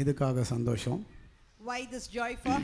எதுக்காக சந்தோஷம்? Why this joy for?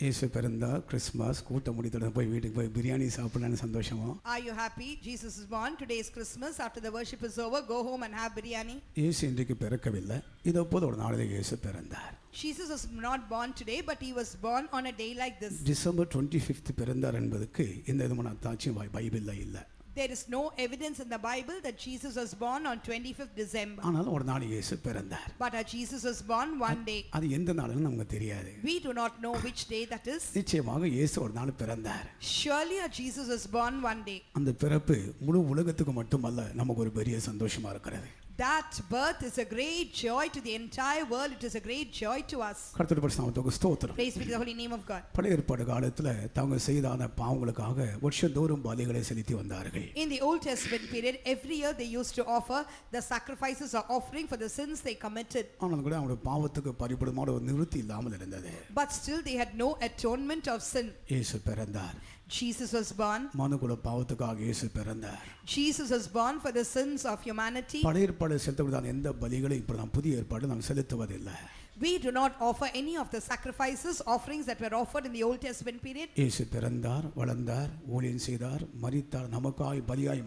இயேசு பிறந்தார், கிறிஸ்மஸ், கூட்டம் முடித்தோட போய் வீட்டுக்கு போய் பிரியாணி சாப்பிடலான்னு சந்தோஷமா? Are you happy? Jesus is born. Today is Christmas. After the worship is over, go home and have biryani. இயேசு இன்றைக்கு பிறக்கவில்லை, இதோ போல ஒரு நாளிலே இயேசு பிறந்தார். Jesus was not born today, but he was born on a day like this. December 25 பிறந்தார் என்பதுக்கு எந்த விதமான அத்தாட்சியும் பைபிள்ல இல்லை. There is no evidence in the Bible that Jesus was born on 25th December. ஆனால் ஒரு நாள் இயேசு பிறந்தார். But our Jesus was born one day. அது எந்த நாளுன்னு நமக்கு தெரியாது. We do not know which day that is. நிச்சயமாக இயேசு ஒரு நாள் பிறந்தார். Surely our Jesus was born one day. அந்த பிறப்பு முழு உலகத்துக்கு மட்டுமல்ல, நமக்கு ஒரு பெரிய சந்தோஷமா இருக்கிறது. That birth is a great joy to the entire world. It is a great joy to us. கர்த்தருடைய பரிசுத்தத்துக்கு ஸ்தோத்திரம். Praise be to the holy name of God. பழைய ஏற்பாடு காலத்துல தாங்க செய்தான பாவங்களுக்காக வருஷந்தோறும் பலிகளை செலுத்தி வந்தார்கள். In the Old Testament period, every year they used to offer the sacrifices or offering for the sins they committed. ஆனாலும் கூட அவங்களுடைய பாவத்துக்கு பரிபூரணமான ஒரு நிவர்த்தி இல்லாமல் இருந்தது. But still they had no atonement of sin. இயேசு பிறந்தார். Jesus was born. மனுக்குல பாவத்துக்காக இயேசு பிறந்தார். Jesus was born for the sins of humanity. பழைய ஏற்பாடு செலுத்தப்பட்ட எந்த பலிகளை இப்போ நாம் புதிய ஏற்பாடு நாம் செலுத்துவதில்லை. We do not offer any of the sacrifices, offerings that were offered in the Old Testament period. இயேசு பிறந்தார், வளர்ந்தார், ஊழியம் செய்தார், மரித்தார், நமக்காய் பலியாய்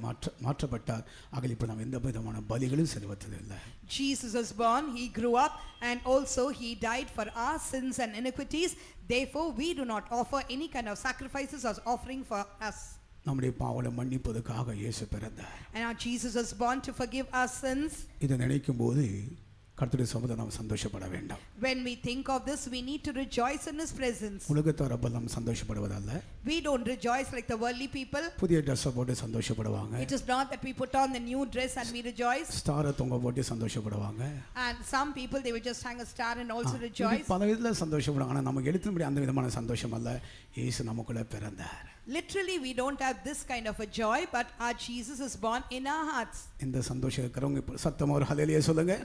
மாற்றப்பட்டார். ஆகவே இப்போ நாம் எந்த விதமான பலிகளும் செலுத்துவதில்லை. Jesus was born, he grew up, and also he died for our sins and iniquities. Therefore we do not offer any kind of sacrifices or offering for us. நம்முடைய பாவங்களை மன்னிப்பதற்காக இயேசு பிறந்தார். And our Jesus was born to forgive our sins. இதை நினைக்கும் போது கர்த்தருடைய சமூகத்தில் நாம் சந்தோஷப்பட வேண்டும். When we think of this, we need to rejoice in his presence. உலகத்தார் அப்ப நாம் சந்தோஷப்படுவதல்ல. We don't rejoice like the worldly people. புதிய Dress போட்டு சந்தோஷப்படுவாங்க. It is not that we put on the new dress and we rejoice. ஸ்டாரை தொங்க போட்டு சந்தோஷப்படுவாங்க. And some people they will just hang a star and also rejoice. பல விதத்துல சந்தோஷப்படுவாங்க. ஆனா நமக்கு எழுத்தும்படி அந்த விதமான சந்தோஷம் அல்ல. இயேசு நமக்குள்ள பிறந்தார். Literally we don't have this kind of a joy, but our Jesus is born in our hearts. இந்த சந்தோஷம் இருக்கிறவங்க சத்தமா ஒரு ஹல்லேலூயா சொல்லுங்க.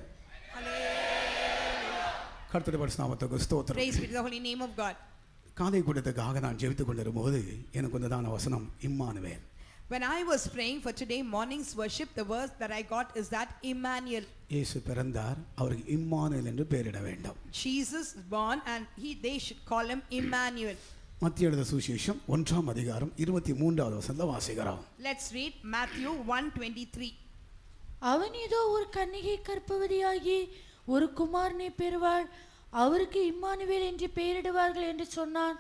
கர்த்தருடைய பரிசுத்த நாமத்துக்கு ஸ்தோத்திரம். Praise be to the holy name of God. காலை கூட்டத்துக்காக நான் ஜெபித்துக் கொண்டிருக்கும்போது எனக்கு வந்ததான வசனம் Emmanuel. When I was praying for today morning's worship, the verse that I got is that Emmanuel. இயேசு பிறந்தார், அவருக்கு இம்மானுவேல் என்று பெயரிட வேண்டும். Jesus is born and they should call him Emmanuel. மத்திய எழுதின சுவிசேஷம் 1ஆம் அதிகாரம் 23வது வசனத்தை வாசிக்கிறோம். Let's read Matthew 1:23. அவன் ஏதோ ஒரு கன்னிகை கர்ப்பவதியாகி ஒரு குமாரனை பெறுவாள், அவருக்கு இம்மானுவேல் என்று பெயரிடுவார்கள் என்று சொன்னான்.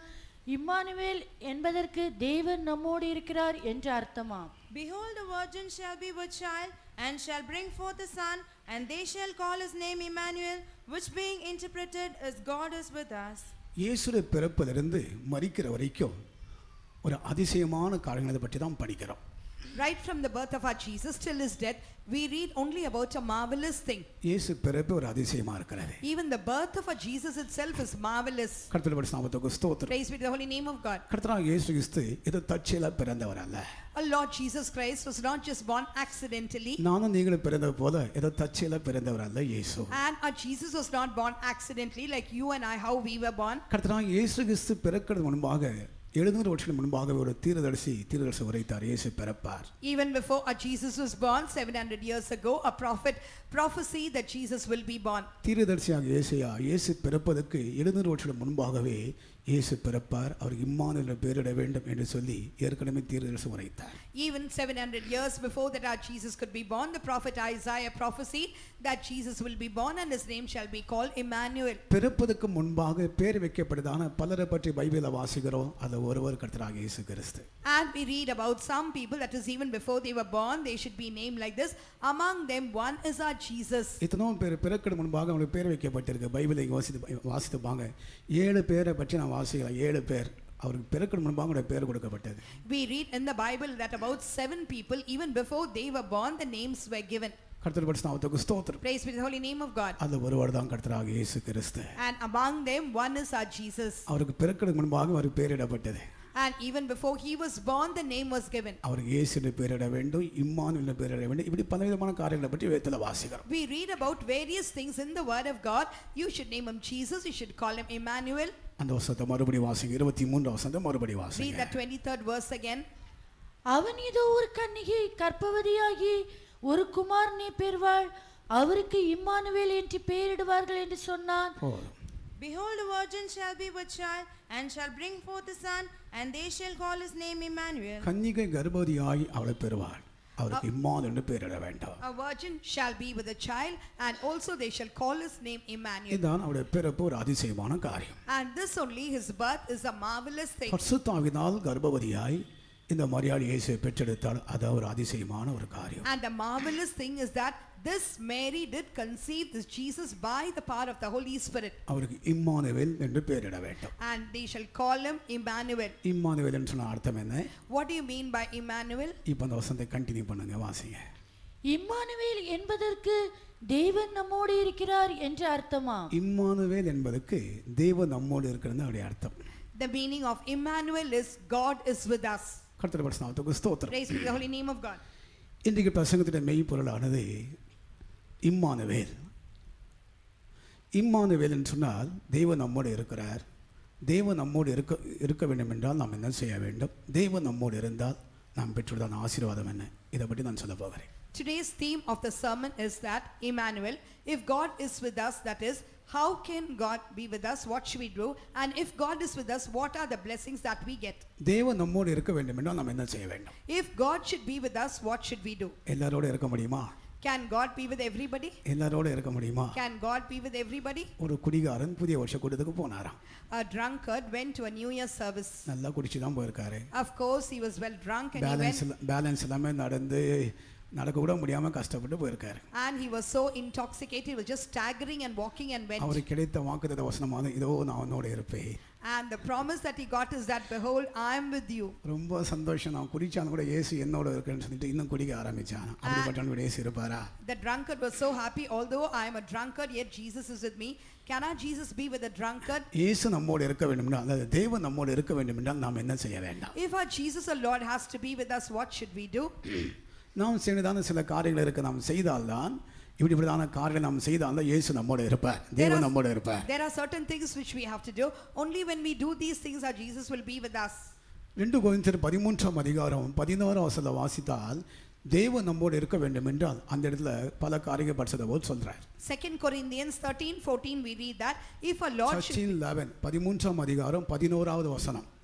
இம்மானுவேல் என்பதற்கு தேவன் நம்மோடு இருக்கிறார் என்று அர்த்தமாம். Behold, the virgin shall be with child and shall bring forth a son, and they shall call his name Emmanuel, which being interpreted is God is with us. இயேசுவின் பிறப்பிலிருந்து மரிக்கிற வரைக்கும் ஒரு அதிசயமான காரியங்களை பற்றி தான் படிக்கிறோம். Right from the birth of our Jesus till his death, we read only about a marvelous thing. இயேசு பிறப்பு ஒரு அதிசயமா இருக்கிறது. Even the birth of our Jesus itself is marvelous. கர்த்தருடைய பரிசுத்த நாமத்துக்கு ஸ்தோத்திரம். Praise be to the holy name of God. கர்த்தராகிய இயேசு கிறிஸ்து ஏதோ தற்செயலா பிறந்தவர் அல்ல. Our Lord Jesus Christ was not just born accidentally. நானும் நீங்களும் பிறந்தது போல ஏதோ தற்செயலா பிறந்தவர் அல்ல இயேசு. And our Jesus was not born accidentally like you and I how we were born. கர்த்தராகிய இயேசு கிறிஸ்து பிறக்கிறது முன்பாக 700 வருஷம் முன்பாக ஒரு தீர்க்கதரிசி உரைத்தார், இயேசு பிறப்பார். Even before our Jesus was born 700 years ago, a prophet prophesied that Jesus will be born. தீர்க்கதரிசியாக ஏசாயா இயேசு பிறப்பதற்கு 700 வருஷம் முன்பாகவே இயேசு பிறப்பார், அவர் இம்மானுவேல் என்று பெயரிட வேண்டும் என்று சொல்லி ஏற்கனவே தீர்க்கதரிசி உரைத்தார். Even 700 years before that our Jesus could be born, the prophet Isaiah prophesied that Jesus will be born and his name shall be called Emmanuel. பிறப்பதற்கு முன்பாக பெயர் வைக்கப்பட்டதான பலரை பற்றி பைபிளில் வாசிக்கிறோம். அது ஒருவர் கர்த்தராகிய இயேசு கிறிஸ்து. And we read about some people that is even before they were born they should be named like this. Among them one is our Jesus. இத்தனை பேர் பிறக்க முன்பாக அவங்களுக்கு பேர் வைக்கப்பட்டிருக்கு. பைபிளை வாசித்துப்பாங்க. 7 பேரை பற்றி நான் வாசிக்கலாம். 7 பேர் அவருக்கு பிறக்க முன்பாக அவருடைய பேர் கொடுக்கப்பட்டது. We read in the Bible that about 7 people even before they were born the names were given. கர்த்தருடைய பரிசுத்த நாமத்துக்கு ஸ்தோத்திரம். Praise be to the holy name of God. அது ஒருவர் தான் கர்த்தராகிய இயேசு கிறிஸ்து. And among them one is our Jesus. அவருக்கு பிறக்க முன்பாக அவருக்கு பெயரிடப்பட்டது. And even before he was born the name was given. அவருக்கு இயேசு என்று பெயரிட வேண்டும், இம்மானுவேல் என்று பெயரிட வேண்டும். இப்படி பலவிதமான காரியங்களை பற்றி வேதத்தில் வாசிக்கிறோம். We read about various things in the word of God. You should name him Jesus, you should call him Emmanuel. அந்த வசனத்தை மறுபடியும் வாசிங்க. 23 வசனத்தை மறுபடியும் வாசிங்க. Read the 23rd verse again. அவன் ஏதோ ஒரு கன்னிகை கர்ப்பவதியாகி ஒரு குமாரனை பெறுவாள், அவருக்கு இம்மானுவேல் என்று பெயரிடுவார்கள் என்று சொன்னான். போதும். Behold, a virgin shall be with child, and shall bring forth a son, and they shall call his name Emmanuel. கன்னிகை கர்ப்பவதியாய் அவளை பெறுவாள், அவருக்கு இம்மானுவேல் என்று பெயரிட வேண்டாம். A virgin shall be with a child, and also they shall call his name Emmanuel. இதுதான் அவருடைய பிறப்பு ஒரு அதிசயமான காரியம். And this only, his birth, is a marvelous thing. பரிசுத்தாவினால் கர்ப்பவதியாய் இந்த மரியாள் இயேசுவை பெற்றெடுத்தால் அது ஒரு அதிசயமான ஒரு காரியம். And the marvelous thing is that this Mary did conceive this Jesus by the power of the Holy Spirit. அவருக்கு இம்மானுவேல் என்று பெயரிட வேண்டும். And they shall call him Emmanuel. Emmanuel என்று சொன்ன அர்த்தம் என்ன? What do you mean by Emmanuel? இப்போ அந்த வசனத்தை கண்டினியூ பண்ணுங்க, வாசிங்க. இம்மானுவேல் என்பதற்கு தேவன் நம்மோடு இருக்கிறார் என்று அர்த்தமா? இம்மானுவேல் என்பதற்கு தேவன் நம்மோடு இருக்கிறது அவருடைய அர்த்தம். The meaning of Emmanuel is God is with us. கர்த்தருடைய பரிசுத்தத்துக்கு ஸ்தோத்திரம். Praise be to the holy name of God. இன்றைக்கு பிரசங்கத்தின் மெய்ப்பொருளானது இம்மானுவேல். இம்மானுவேல் என்று சொன்னால் தேவன் நம்மோடு இருக்கிறார். தேவன் நம்மோடு இருக்க வேண்டும் என்றால் நாம் என்ன செய்ய வேண்டும்? தேவன் நம்மோடு இருந்தால் நாம் பெற்றுள்ளதான ஆசீர்வாதம் என்ன? இதை பற்றி நான் சொல்ல போகிறேன். Today's theme of the sermon is that Emmanuel, if God is with us, that is, how can God be with us? What should we do? And if God is with us, what are the blessings that we get? தேவன் நம்மோடு இருக்க வேண்டும் என்றால் நாம் என்ன செய்ய வேண்டும்? If God should be with us, what should we do? எல்லாரோட இருக்க முடியுமா? Can God be with everybody? எல்லாரோட இருக்க முடியுமா? Can God be with everybody? ஒரு குடிகாரன் புதிய வருஷ கூட்டத்துக்கு போனாராம். A drunkard went to a New Year service. நல்லா குடிச்சு தான் போயிருக்காரு. Of course, he was well drunk and balance எல்லாமே நடக்க கூட முடியாம கஷ்டப்பட்டு போயிருக்காரு. And he was so intoxicated, he was just staggering and walking and went. அவருக்கு கிடைத்த வாக்குத்தத்த வசனமான இதோ நான் உன்னோட இருப்பேன். And the promise that he got is that, behold, I am with you. ரொம்ப சந்தோஷம். நான் குடிச்சாலும் கூட இயேசு என்னோட இருக்குன்னு சொல்லிட்டு இன்னும் குடிக்க ஆரம்பிச்சான். அப்படிப்பட்டவன் இயேசு இருப்பாரா? The drunkard was so happy, although I am a drunkard, yet Jesus is with me. Can our Jesus be with a drunkard? இயேசு நம்மோடு இருக்க வேண்டும் என்றால், அதாவது தேவன் நம்மோடு இருக்க வேண்டும் என்றால் நாம் என்ன செய்ய வேண்டும்? If our Jesus or Lord has to be with us, what should we do? நாம் செய்தான சில காரியங்கள் இருக்கு. நாம் செய்தால்தான் இப்படிப்பட்டதான காரியங்கள் நாம் செய்தால்தான் இயேசு நம்மோடு இருப்பார், தேவன் நம்மோடு இருப்பார். There are certain things which we have to do. Only when we do these things, our Jesus will be with us. 2 கொரிந்தியர் 13:16 வாசித்தால் தேவன் நம்மோடு இருக்க வேண்டும் என்றால் அந்த இடத்துல பல காரியங்கள் படிச்சத போல் சொல்றார். 2 Corinthians 13:14 we read that if a Lord should 13:11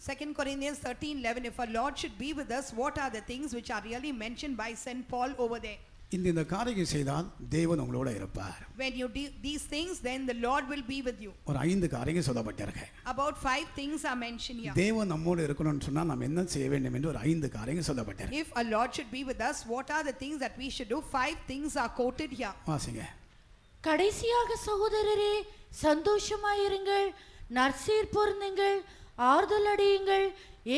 2 Corinthians 13:11 if a Lord should be with us, what are the things which are really mentioned by Saint Paul over there? இந்த காரியங்களை செய்தால் தேவன் உங்களோட இருப்பார். When you do these things, then the Lord will be with you. ஒரு 5 காரியங்கள் சொல்லப்பட்டிருக்கு. About 5 things are mentioned here. தேவன் நம்மோடு இருக்கணும்னு சொன்னா நாம் என்ன செய்ய வேண்டும் என்று ஒரு 5 காரியங்கள் சொல்லப்பட்டிருக்கு. If a Lord should be with us, what are the things that we should do? 5 things are quoted here. வாசிங்க. கடைசியாக சகோதரரே, சந்தோஷமாயிருங்கள், நற்சீர் பொருந்துங்கள், ஆறுதல் அடையுங்கள்,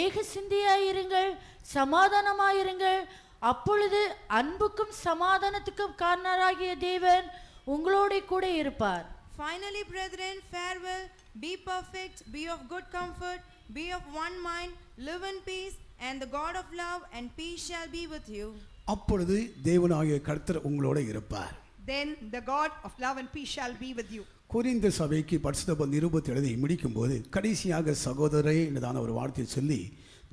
ஏக சிந்தையாயிருங்கள், சமாதானமாயிருங்கள். அப்பொழுது அன்புக்கும் சமாதானத்துக்கும் காரணராகிய தேவன் உங்களோட கூட இருப்பார். Finally, brethren, farewell, be perfect, be of good comfort, be of one mind, live in peace, and the God of love and peace shall be with you. அப்பொழுது தேவனாகிய கர்த்தர் உங்களோட இருப்பார். Then the God of love and peace shall be with you. Corinth சபைக்கு பரிசுத்த பவுல் நிருபத்தை எழுதி முடிக்கும்போது கடைசியாக சகோதரரே என்றதான ஒரு வார்த்தையை சொல்லி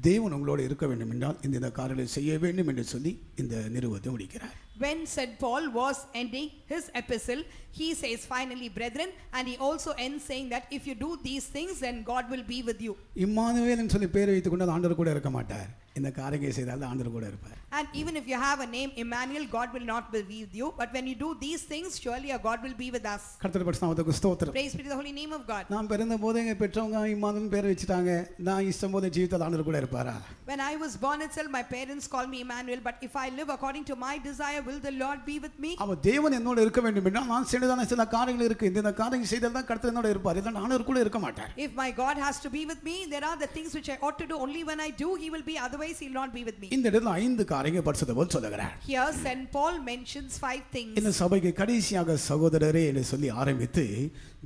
தேவன் உங்களோடு இருக்க வேண்டும் என்றால் இந்த காரியங்களை செய்ய வேண்டும் என்று சொல்லி இந்த நிருபத்தை முடிக்கிறார். When St. Paul was ending his epistle, he says finally, brethren, and he also ends saying that if you do these things, then God will be with you. Emmanuel என்று சொல்லி பேர் வைத்துக் கொண்டு ஆண்டவர் கூட இருக்க மாட்டார். இந்த காரியங்களை செய்தால் ஆண்டவர் கூட இருப்பார். And even if you have a name Emmanuel, God will not be with you, but when you do these things, surely our God will be with us. கர்த்தருடைய பரிசுத்தத்துக்கு ஸ்தோத்திரம். Praise be to the holy name of God. நான் பிறந்தபோது எங்க பெற்றவங்க Emmanuel பேர் வச்சிட்டாங்க. நான் இஷ்டம்போது ஜீவிதத்தில் ஆண்டவர் கூட இருப்பாரா? When I was born itself, my parents called me Emmanuel, but if I live according to my desire, will the Lord be with me? அவ தேவன் என்னோட இருக்க வேண்டும் என்றால் நான் செய்ததான சில காரியங்கள் இருக்கு. இந்த காரியங்களை செய்தால் தான் கர்த்தர் என்னோட இருப்பார். இல்ல ஆண்டவர் கூட இருக்க மாட்டார். If my God has to be with me, there are the things which I ought to do. Only when I do, he will be, otherwise he will not be with me. இந்த இடத்துல 5 காரியங்கள் பரிசுத்த பவுல் சொல்லுகிறார். Here St. Paul mentions 5 things. இந்த சபைக்கு கடைசியாக சகோதரரே என்று சொல்லி ஆரம்பித்து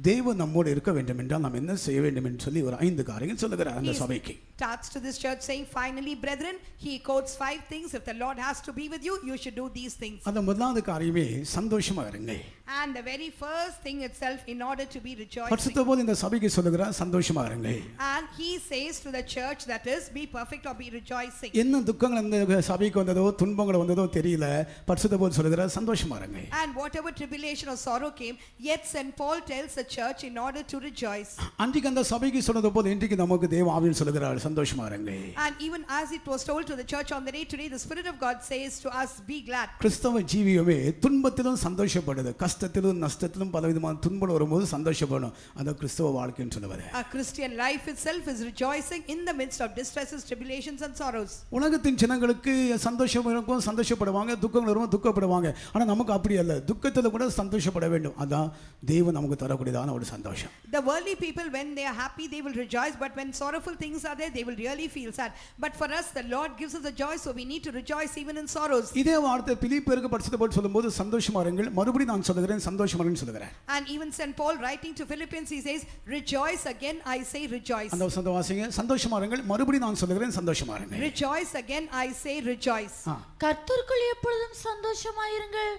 தேவன் நம்மோடு இருக்க வேண்டும் என்றால் நாம் என்ன செய்ய வேண்டும் என்று சொல்லி ஒரு 5 காரியங்கள் சொல்லுகிறார் அந்த சபைக்கு. starts to this church saying, finally, brethren, he quotes 5 things. If the Lord has to be with you, you should do these things. அந்த முதலாவது காரியமே சந்தோஷமா இருங்க. And the very first thing itself, in order to be rejoicing. பரிசுத்த பவுல் இந்த சபைக்கு சொல்லுகிறார் சந்தோஷமா இருங்க. And he says to the church, that is, be perfect or be rejoicing. என்ன துக்கங்கள் இந்த சபைக்கு வந்ததோ துன்பங்கள் வந்ததோ தெரியல, பரிசுத்த பவுல் சொல்லுகிறார் சந்தோஷமா இருங்க. And whatever tribulation or sorrow came, yet St. Paul tells the church in order to rejoice. அன்றைக்கு அந்த சபைக்கு சொன்னது போல இன்றைக்கு நமக்கு தேவ ஆவியானவர் சொல்லுகிறார் சந்தோஷமா இருங்க. And even as it was told to the church on the day today, the Spirit of God says to us, be glad. கிறிஸ்தவ ஜீவியமே துன்பத்திலும் சந்தோஷப்படுது, கஷ்டத்திலும் நஷ்டத்திலும் பலவிதமான துன்பம் வரும்போது சந்தோஷப்படணும். அந்த கிறிஸ்தவ வாழ்க்கைன்னு சொல்லுவாரு. A Christian life itself is rejoicing in the midst of distresses, tribulations and sorrows. உலகத்தின் ஜனங்களுக்கு சந்தோஷம் இருக்கும், சந்தோஷப்படுவாங்க, துக்கங்கள் வரும் துக்கப்படுவாங்க. ஆனா நமக்கு அப்படி அல்ல, துக்கத்துல கூட சந்தோஷப்பட வேண்டும். அதான் தேவன் நமக்கு தரக்கூடியதான ஒரு சந்தோஷம். The worldly people, when they are happy, they will rejoice, but when sorrowful things are there, they will really feel sad. But for us, the Lord gives us a joy, so we need to rejoice even in sorrows. இதே வார்த்தை பிலிப்பியருக்கு பரிசுத்த பவுல் சொல்லும்போது சந்தோஷமா இருங்கள், மறுபடியும் நான் சொல்லுகிறேன் சந்தோஷமா இருங்கன்னு சொல்லுகிறேன். And even St. Paul writing to Philippians, he says, rejoice, again I say rejoice. அந்த வசனத்தை வாசிங்க. சந்தோஷமா இருங்கள், மறுபடியும் நான் சொல்லுகிறேன் சந்தோஷமா இருங்கள். Rejoice, again I say rejoice. கர்த்தருக்குள் எப்பொழுதும் சந்தோஷமாயிருங்கள்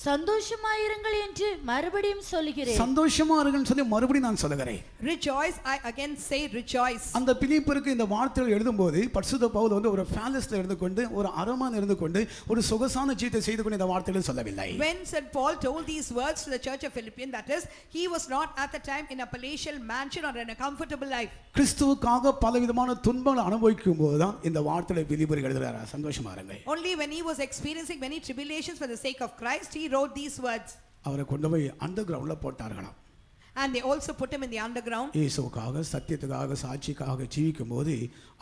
சந்தோஷமாயிருங்கள் என்று மறுபடியும் சொல்கிறேன். சந்தோஷமா இருங்கன்னு சொல்லி மறுபடியும் நான் சொல்லுகிறேன். Rejoice, I again say rejoice. அந்த பிலிப்பியருக்கு இந்த வார்த்தைகள் எழுதும்போது பரிசுத்த பவுல் வந்து ஒரு பேலஸ்ல எடுத்துக்கொண்டு ஒரு அரண்மனை எடுத்துக்கொண்டு ஒரு சொகசான ஜீவிதத்தை செய்து கொண்டு இந்த வார்த்தைகளை சொல்லவில்லை. When St. Paul told these words to the church of Philippians, that is, he was not at the time in a palatial mansion or in a comfortable life. கிறிஸ்துவுக்காக பலவிதமான துன்பங்களை அனுபவிக்கும் போதுதான் இந்த வார்த்தைகளை பிலிப்பியர் எழுதுறார் சந்தோஷமா இருங்க. Only when he was experiencing many tribulations for the sake of Christ, he wrote these words. அவரை கொண்டு போய் அண்டர் கிரவுண்ட்ல போட்டார்களாம். And they also put him in the underground. இயேசுவுக்காக சத்தியத்துக்காக சாட்சிக்காக ஜீவிக்கும் போது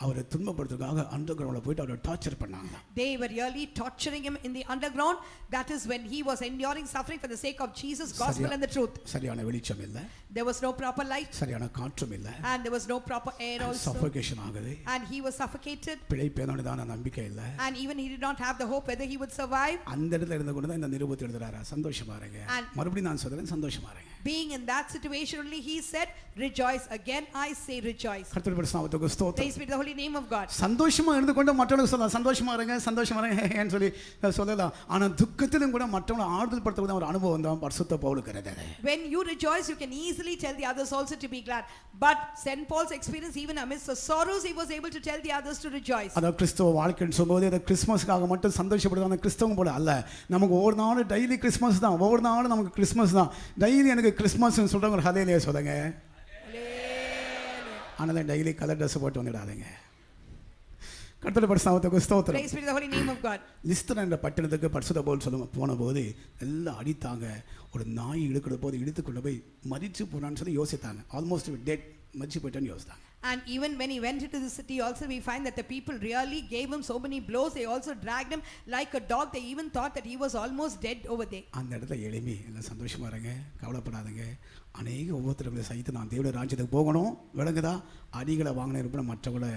அவரை துன்பப்படுத்துறதுக்காக அண்டர் கிரவுண்ட்ல போயிட்டு அவரை டார்ச்சர் பண்ணாங்க. They were really torturing him in the underground. That is when he was enduring suffering for the sake of Jesus, gospel and the truth. சரியான வெளிச்சம் இல்ல, There was no proper light, சரியான காற்றும் இல்ல, and there was no proper air also, சஃபோகேஷன் ஆகுது, and he was suffocated, பிழைப்பேனோடான நம்பிக்கை இல்ல, and even he did not have the hope whether he would survive. அந்த இடத்துல இருந்து கொண்டு தான் இந்த நிருபத்தை எழுதுறாரு சந்தோஷமா இருங்க. மறுபடியும் நான் சொல்றேன் சந்தோஷமா இருங்க. Being in that situation only, he said, rejoice, again I say rejoice. கர்த்தருடைய பரிசுத்த நாமத்துக்கு ஸ்தோத்திரம். Praise be to the holy name of God. சந்தோஷமா இருந்து கொண்டு மற்றவங்களுக்கு சொல்லலாம் சந்தோஷமா இருங்க சந்தோஷமா இருங்கன்னு சொல்லி சொல்லலாம். ஆனா துக்கத்திலும் கூட மற்றவங்களை ஆறுதல் படுத்தக்கூடிய ஒரு அனுபவம் தான் பரிசுத்த பவுலுக்கு இருந்தது. When you rejoice, you can easily tell the others also to be glad. But St. Paul's experience, even amidst the sorrows, he was able to tell the others to rejoice. அதான் கிறிஸ்தவ வாழ்க்கைன்னு சொல்லும்போது அது கிறிஸ்மஸ்க்காக மட்டும் சந்தோஷப்படுறதான கிறிஸ்தவம் போல அல்ல. நமக்கு ஒவ்வொரு நாளும் டெய்லி கிறிஸ்மஸ் தான், ஒவ்வொரு நாளும் நமக்கு கிறிஸ்மஸ் தான். டெய்லி எனக்கு கிறிஸ்மஸ்ன்னு சொல்றவங்க ஒரு ஹல்லேலூயா சொல்லுங்க. ஆனால் டெய்லி கலர் ட்ரெஸ் போட்டு வந்துடாதீங்க. கர்த்தருடைய பரிசுத்த நாமத்துக்கு ஸ்தோத்திரம். Praise be to the holy name of God. Lystra என்ற பட்டணத்துக்கு பரிசுத்த பவுல் சொல்ல போன போது எல்லாம் அடித்தாங்க. ஒரு நாய் இழுக்கிற போது இழுத்து கொண்டு போய் மரிச்சு போனான்னு சொல்லி யோசித்தாங்க. ஆல்மோஸ்ட் டெட், மரிச்சு போயிட்டான்னு யோசித்தாங்க. And even when he went into the city also, we find that the people really gave him so many blows. They also dragged him like a dog. They even thought that he was almost dead over there. அந்த இடத்துல எளிமை எல்லாம் சந்தோஷமா இருங்க, கவலைப்படாதீங்க. அநேக உபத்திரங்களை சகித்து நான் தேவனுடைய ராஜ்யத்துக்கு போகணும் விளங்குதா, அடிகளை வாங்கின இருப்பிட மற்றவங்களை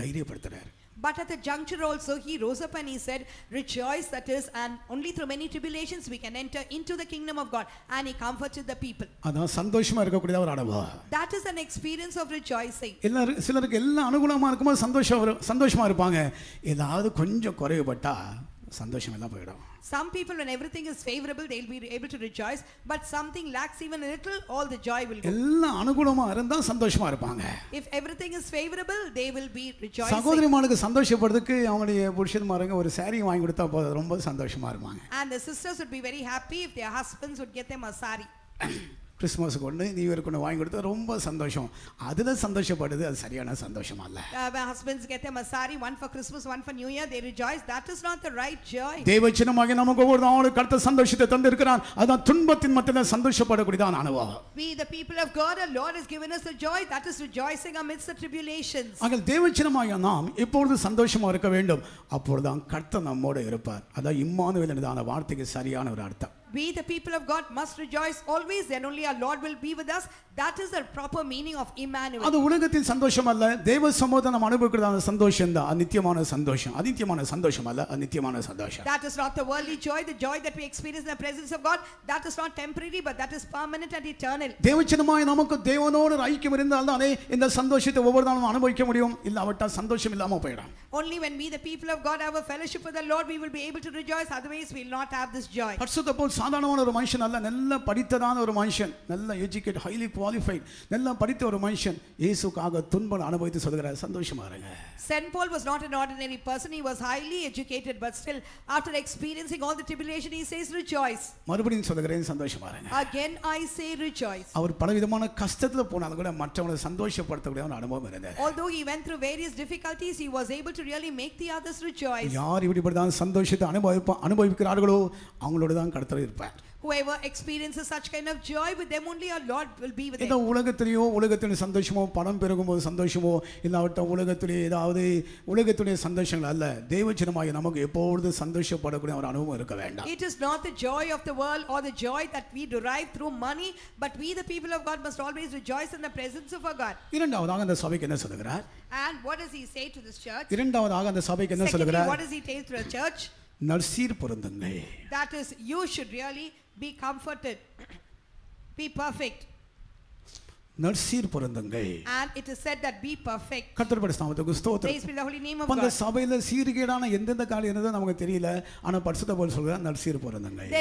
தைரியப்படுத்துறாரு. But at the juncture also, he rose up and he said, rejoice, that is, and only through many tribulations we can enter into the kingdom of God. And he comforted the people. அதான் சந்தோஷமா இருக்கக்கூடிய ஒரு அனுபவம். That is an experience of rejoicing. எல்லாரும் சிலருக்கு எல்லாம் அனுகூலமா இருக்கும்போது சந்தோஷமா இருப்பாங்க. ஏதாவது கொஞ்சம் குறைவுபட்டா சந்தோஷம் எல்லாம் போயிடும். Some people, when everything is favorable, they'll be able to rejoice, but something lacks even a little, all the joy will go. எல்லாம் அனுகூலமா இருந்தா சந்தோஷமா இருப்பாங்க. If everything is favorable, they will be rejoicing. சகோதரிமாருக்கு சந்தோஷப்படுறதுக்கு அவங்களுடைய புருஷன்மாரங்க ஒரு saree வாங்கி கொடுத்தா போதும், ரொம்ப சந்தோஷமா இருப்பாங்க. And the sisters would be very happy if their husbands would get them a saree. கிறிஸ்மஸுக்கு ஒன்று நியூ இயருக்கு ஒன்று வாங்கி கொடுத்தா ரொம்ப சந்தோஷம். அதில் சந்தோஷப்படுது, அது சரியான சந்தோஷம் அல்ல. When husbands get them a saree, one for Christmas, one for New Year, they rejoice. That is not the right joy. தேவச்சினமாக நமக்கு ஒவ்வொரு நாளும் கர்த்தர் சந்தோஷத்தை தந்திருக்கிறான். அதான் துன்பத்தின் மத்தியில் சந்தோஷப்படக்கூடியதான அனுபவம். We the people of God, our Lord has given us a joy, that is rejoicing amidst the tribulations. ஆக தேவச்சினமாக நாம் எப்பொழுது சந்தோஷமா இருக்க வேண்டும், அப்பொழுதுதான் கர்த்தர் நம்மோடு இருப்பார். அதான் இம்மானுவேல் என்றதான வார்த்தைக்கு சரியான ஒரு அர்த்தம். we the people of God must rejoice always, then only our Lord will be with us. That is the proper meaning of Emmanuel. அது உலகத்தின் சந்தோஷம் அல்ல, தேவ சமூகத்தை நாம் அனுபவிக்கிறதான சந்தோஷம் தான் நித்தியமான சந்தோஷம். அநித்தியமான சந்தோஷம் அல்ல, நித்தியமான சந்தோஷம். That is not the worldly joy, the joy that we experience in the presence of God. That is not temporary, but that is permanent and eternal. தேவச்சனமாய் நமக்கு தேவனோடு ஐக்கியம் இருந்தால் தானே இந்த சந்தோஷத்தை ஒவ்வொரு நாளும் அனுபவிக்க முடியும். இல்லாவிட்டால் சந்தோஷம் இல்லாம போயிடும். Only when we the people of God have a fellowship with the Lord, we will be able to rejoice. Otherwise we will not have this joy. பரிசுத்த பவுல் சாதாரணமான ஒரு மனுஷன் அல்ல, நல்ல படித்ததான ஒரு மனுஷன், நல்ல எஜுகேட், ஹைலி குவாலிஃபைட், நல்ல படித்த ஒரு மனுஷன். இயேசுக்காக துன்பம் அனுபவித்து சொல்கிறார், சந்தோஷமா இருங்க. St. Paul was not an ordinary person. He was highly educated, but still after experiencing all the tribulation, he says rejoice. மறுபடியும் சொல்கிறேன், சந்தோஷமா இருங்க. Again I say rejoice. அவர் பலவிதமான கஷ்டத்துல போனாலும் கூட மற்றவங்களை சந்தோஷப்படுத்தக்கூடிய ஒரு அனுபவம் இருந்தது. Although he went through various difficulties, he was able to really make the others rejoice. யார் இப்படிப்பட்டதான சந்தோஷத்தை அனுபவிக்கிறார்களோ அவங்களோட தான் கர்த்தர் இருப்பார். Whoever experiences such kind of joy, with them only our Lord will be with them. இந்த உலகத்திலேயோ உலகத்தின் சந்தோஷமோ பணம் பெருகும்போது சந்தோஷமோ இல்லாவிட்ட உலகத்திலே ஏதாவது உலகத்துடைய சந்தோஷங்கள் அல்ல, தேவஜனமாய் நமக்கு எப்பொழுது சந்தோஷப்படக்கூடிய ஒரு அனுபவம் இருக்க வேண்டாம். It is not the joy of the world or the joy that we derive through money, but we the people of God must always rejoice in the presence of our God. இரண்டாவதாக அந்த சபைக்கு என்ன சொல்கிறார்? And what does he say to this church? இரண்டாவதாக அந்த சபைக்கு என்ன Secondly, சொல்கிறார்? what does he say to the church? நற்சீர் பொருந்துங்கள். That is, you should really be comforted, be perfect. நற்சீர் பொருந்துங்கள். And it is said that be perfect. கர்த்தருடைய நாமத்துக்கு ஸ்தோத்திரம். Praise be the holy name of அந்த God. சபையில சீர்கேடான எந்தெந்த காரியம் இருந்ததோ நமக்கு தெரியல, ஆனா பரிசுத்த பவுல் சொல்றார் நற்சீர் பொருந்துங்கள்.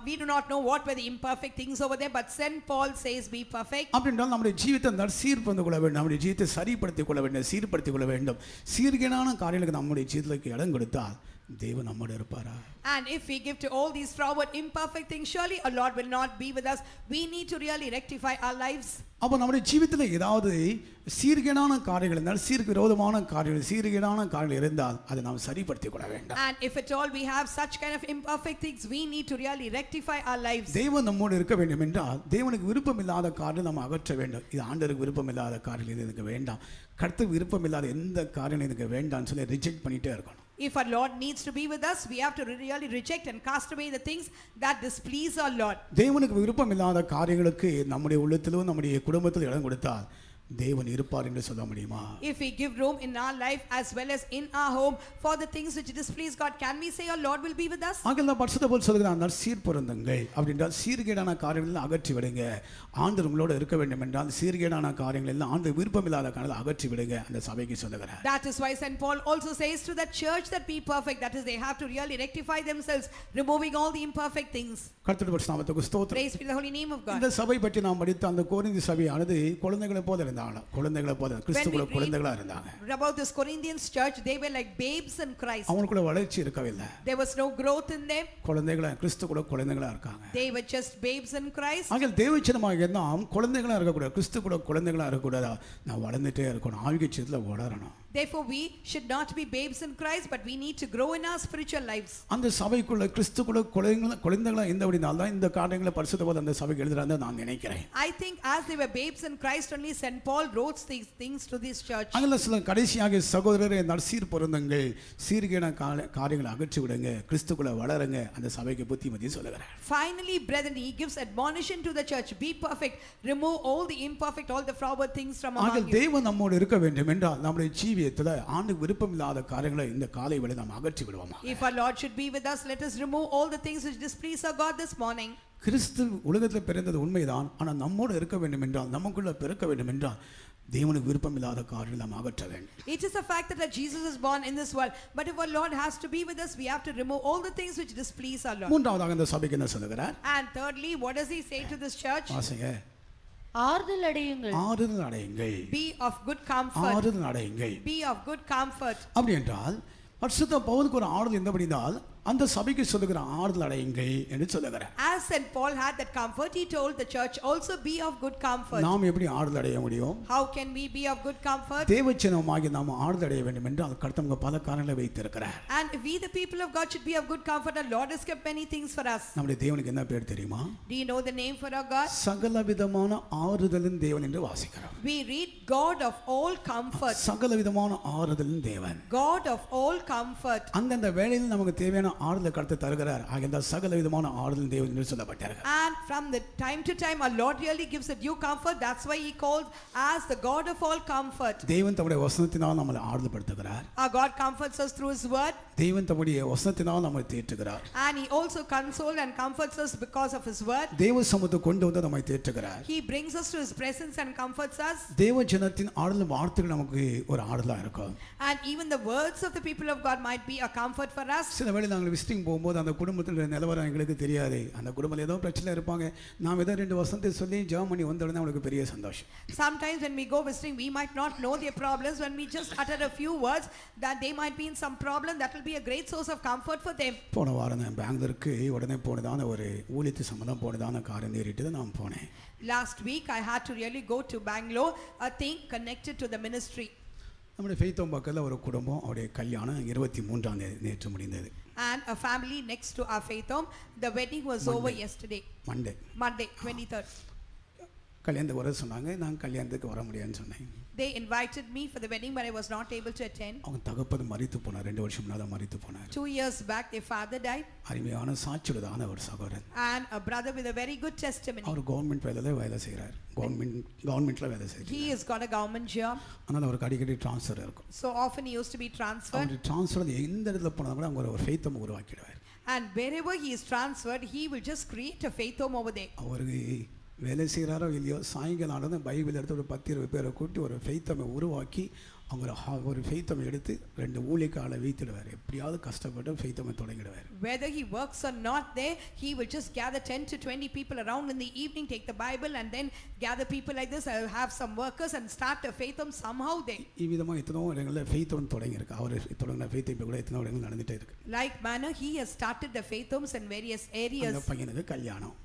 We do not know what were the imperfect things over there, but St. Paul says be perfect. அப்படின்றால் நம்முடைய ஜீவித்தை நற்சீர் பொருந்து கொள்ள வேண்டும், நம்முடைய ஜீவித்தை சரிப்படுத்திக் கொள்ள வேண்டும், சீர்படுத்திக் கொள்ள வேண்டும். சீர்கேடான காரியங்களுக்கு நம்முடைய ஜீவிதத்துக்கு இடம் கொடுத்தால் தேவன் நம்மோடு இருப்பாரா? And if we give to all these forward imperfect things, surely our Lord will not be with us. We need to really rectify our lives. அப்போ நம்முடைய ஜீவிதத்தில் ஏதாவது சீர்கேடான காரியங்கள் இருந்தால், சீர்க்கு விரோதமான காரியங்கள், சீர்கேடான காரியங்கள் இருந்தால் அதை நாம் சரிப்படுத்திக் கொள்ள வேண்டும். And if at all we have such kind of imperfect things, we need to really rectify our lives. தேவன் நம்மோடு இருக்க வேண்டும் என்றால் தேவனுக்கு விருப்பம் இல்லாத காரியம் நம்ம அகற்ற வேண்டும். இது ஆண்டவருக்கு விருப்பம் இல்லாத காரியம், இது எனக்கு வேண்டாம், கர்த்தருக்கு விருப்பம் இல்லாத எந்த காரியம் எனக்கு வேண்டாம்னு சொல்லி ரிஜெக்ட் பண்ணிட்டே இருக்கணும். If our Lord needs to be with us, we have to really reject and cast away the things that displease our Lord. தேவனுக்கு விருப்பம் இல்லாத காரியங்களுக்கு நம்முடைய உள்ளத்திலும் நம்முடைய குடும்பத்தில் இடம் கொடுத்தால் தேவன் இருப்பார் என்று சொல்ல முடியுமா? If we give room in our life as well as in our home for the things which displease God, can we say our Lord will be with us? ஆகவே பரிசுத்த பவுல் சொல்கிறார் நற்சீர் பொருந்துங்கள். அப்படின்றால் சீர்கேடான காரியங்களை அகற்றி விடுங்க. ஆண்டவர் உங்களோட இருக்க வேண்டும் என்றால் சீர்கேடான காரியங்கள் எல்லாம் ஆண்டவர் விருப்பம் இல்லாத காரியங்களை அகற்றி விடுங்க அந்த சபைக்கு சொல்லுகிறார். That is why St. Paul also says to the church that be perfect, that is they have to really rectify themselves, removing all the imperfect things. கர்த்தருடைய நாமத்துக்கு ஸ்தோத்திரம். Praise be the holy name of God. இந்த சபை பற்றி நாம் படித்த அந்த கோரிந்தி சபையானது குழந்தைகளை போல இருந்தாங்க, குழந்தைகளை போல கிறிஸ்துவுக்குள்ள குழந்தைகளா இருந்தாங்க. About this Corinthians church, they were like babes in Christ. அவங்களுக்குள்ள வளர்ச்சி இருக்கவில்லை. There was no growth in them. குழந்தைகளா கிறிஸ்துவுக்குள்ள குழந்தைகளா இருக்காங்க. They were just babes in Christ. ஆகவே தேவச்சனமாக நாம் குழந்தைகளா இருக்க கூடாது, கிறிஸ்துவுக்குள்ள குழந்தைகளா இருக்க கூடாது. நான் வளர்ந்துட்டே இருக்கணும், ஆவிக்குரிய ஜீவிதத்துல வளரணும். Therefore we should not be babes in Christ, but we need to grow in our spiritual lives. அந்த சபைக்குள்ள கிறிஸ்துவுக்குள்ள குழந்தைகளா இருந்தபடினால தான் இந்த காரியங்களை பரிசுத்த பவுல் அந்த சபைக்கு எழுதுறான்னு நான் நினைக்கிறேன். I think as they were babes in Christ only St. Paul wrote these things to this church. அங்கல சில கடைசியாக சகோதரரே நற்சீர் பொருந்துங்கள், சீர்கேடான காரியங்களை அகற்றி விடுங்க, கிறிஸ்துவுக்குள்ள வளருங்க அந்த சபைக்கு புத்திமதி சொல்லுகிறார். Finally, brethren, he gives admonition to the church, be perfect, remove all the imperfect, all the forward things from among you. தேவன் நம்மோடு இருக்க வேண்டும் என்றால் நம்முடைய ஜீவியத்துல ஆண்டுக்கு விருப்பம் இல்லாத காரியங்களை இந்த காலை வேளை நாம் அகற்றி விடுவோமா? If our Lord should be with us, let us remove all the things which displease our God this morning. கிறிஸ்து உலகத்தில் பிறந்தது உண்மைதான், ஆனால் நம்மோடு இருக்க வேண்டும் என்றால், நமக்குள்ள பிறக்க வேண்டும் என்றால் தேவனுக்கு விருப்பம் இல்லாத காரியங்களை நாம் அகற்ற வேண்டும். It is a fact that Jesus is born in this world, but if our Lord has to be with us, we have to remove all the things which displease our Lord. மூன்றாவதாக இந்த சபைக்கு என்ன சொல்லுகிறார்? And thirdly, what does he say to this church? ஆசைங்க ஆறுதல் அடையுங்கள். ஆறுதல் அடையுங்கள். Be of good comfort. ஆறுதல் அடையுங்கள். Be of good comfort. அப்படி என்றால் பரிசுத்த பவுலுக்கு ஒரு ஆறுதல் எந்தபடினால் அந்த சபைக்கு சொல்லுகிற ஆறுதல் அடையுங்கள் என்று சொல்லுகிறார். As St. Paul had that comfort, he told the church also be of good comfort. நாம் எப்படி ஆறுதல் அடைய முடியும்? How can we be of good comfort? தேவச்சனமாகி நாம் ஆறுதல் அடைய வேண்டும் என்றால் கர்த்தர் பல காரியங்களை வைத்திருக்கிறார். And if we the people of God should be of good comfort, our Lord has kept many things for us. நம்முடைய தேவனுக்கு என்ன பேர் தெரியுமா? Do you know the name for our God? சகலவிதமான ஆறுதலின் தேவன் என்று வாசிக்கிறோம். We read God of all comfort. சகலவிதமான ஆறுதலின் தேவன். God of all comfort. அந்தந்த வேளையில் நமக்கு தேவையான ஆறுதலை கருத்து தருகிறார். ஆகிய சகல விதமான ஆறுதல் தேவன் என்று சொல்லப்பட்டார்கள். And from the time to time our Lord really gives a due comfort. That's why he called as the God of all comfort. தேவன் தம்முடைய வசனத்தினால் நம்மை ஆறுதல்படுத்துகிறார். Our God comforts us through his word. தேவன் தம்முடைய வசனத்தினால் நம்மை தேற்றுகிறார். And he also consoles and comforts us because of his word. தேவ சமூகத்துக்கு கொண்டு வந்து நம்மை தேற்றுகிறார். He brings us to his presence and comforts us. தேவ ஜனத்தின் ஆறுதல் வார்த்தைகள் நமக்கு ஒரு ஆறுதலா இருக்கும். And even the words of the people of God might be a comfort for us. சில வேளை நாங்கள் விசிட்டிங் போகும்போது அந்த குடும்பத்தில் நிலவரம் எங்களுக்கு தெரியாது. அந்த குடும்பத்தில் ஏதோ பிரச்சனை இருப்பாங்க. நாம் ஏதோ 2 வசனத்தை சொல்லி ஜெபம் பண்ணி வந்த உடனே அவங்களுக்கு பெரிய சந்தோஷம். Sometimes when we go visiting, we might not know their problems. When we just utter a few words that they might be in some problem, that will be a great source of comfort for them. போன வாரம் நான் பெங்களூருக்கு உடனே போனதான ஒரு ஊழியத்து சம்பந்தம் போனதான காரியம் நேரிட்டு நான் போனேன். Last week I had to really go to Bangalore, a thing connected to the ministry. நம்முடைய ஃபெய்த்தோம் பக்கத்தில் ஒரு குடும்பம், அவருடைய கல்யாணம் 23ஆம் தேதி நேற்று முடிந்தது. And a family next to our faith home, the wedding was over yesterday. Monday 23rd. கல்யாணத்துக்கு வர சொன்னாங்க. நான் கல்யாணத்துக்கு வர முடியாதுன்னு சொன்னேன். They invited me for the wedding, but I was not able to attend. அவங்க தகப்பன் மரித்து போனார். 2 வருஷம் முன்னால மரித்து போனார். 2 years back their father died. அருமையான சாட்சியுள்ளதான ஒரு சகோதரன். And a brother with a very good testimony. அவர் கவர்மெண்ட் வேலை செய்கிறார். கவர்மெண்ட்ல வேலை செய்கிறார். He has got a government job. ஆனால் அவருக்கு அடிக்கடி ட்ரான்ஸ்ஃபர் இருக்கும். So often he used to be transferred. அவர் ட்ரான்ஸ்ஃபர் எந்த இடத்துல போனாலும் கூட அவங்க ஒரு ஃபெய்த் ஹோம் உருவாக்கிடுவார். And wherever he is transferred, he will just create a faith home over there. அவருக்கு வேலை செய்கிறாரோ இல்லையோ, சாயங்காலம் ஆனது பைபிள் எடுத்து ஒரு 10-20 பேரை கூட்டி ஒரு ஃபெய்த் ஹோமை உருவாக்கி அவங்க ஒரு ஃபெய்த் ஹோமை எடுத்து 2 ஊழியக்காரரை வைத்திடுவார். எப்படியாவது கஷ்டப்பட்டு faith ஹோமை தொடங்கிடுவார். Whether he works or not there, he will just gather 10 to 20 people around in the evening, take the Bible and then gather people like this, have some workers and start a faith home somehow there. இவ்விதமாக எத்தனோ இடங்களில் faith home தொடங்கியிருக்கு. அவர் தொடங்கின faith home கூட எத்தனோ இடங்கள் நடந்துகிட்டே இருக்கு. Like manner, he has started the faith homes in various areas. அந்த பையனுக்கு கல்யாணம்.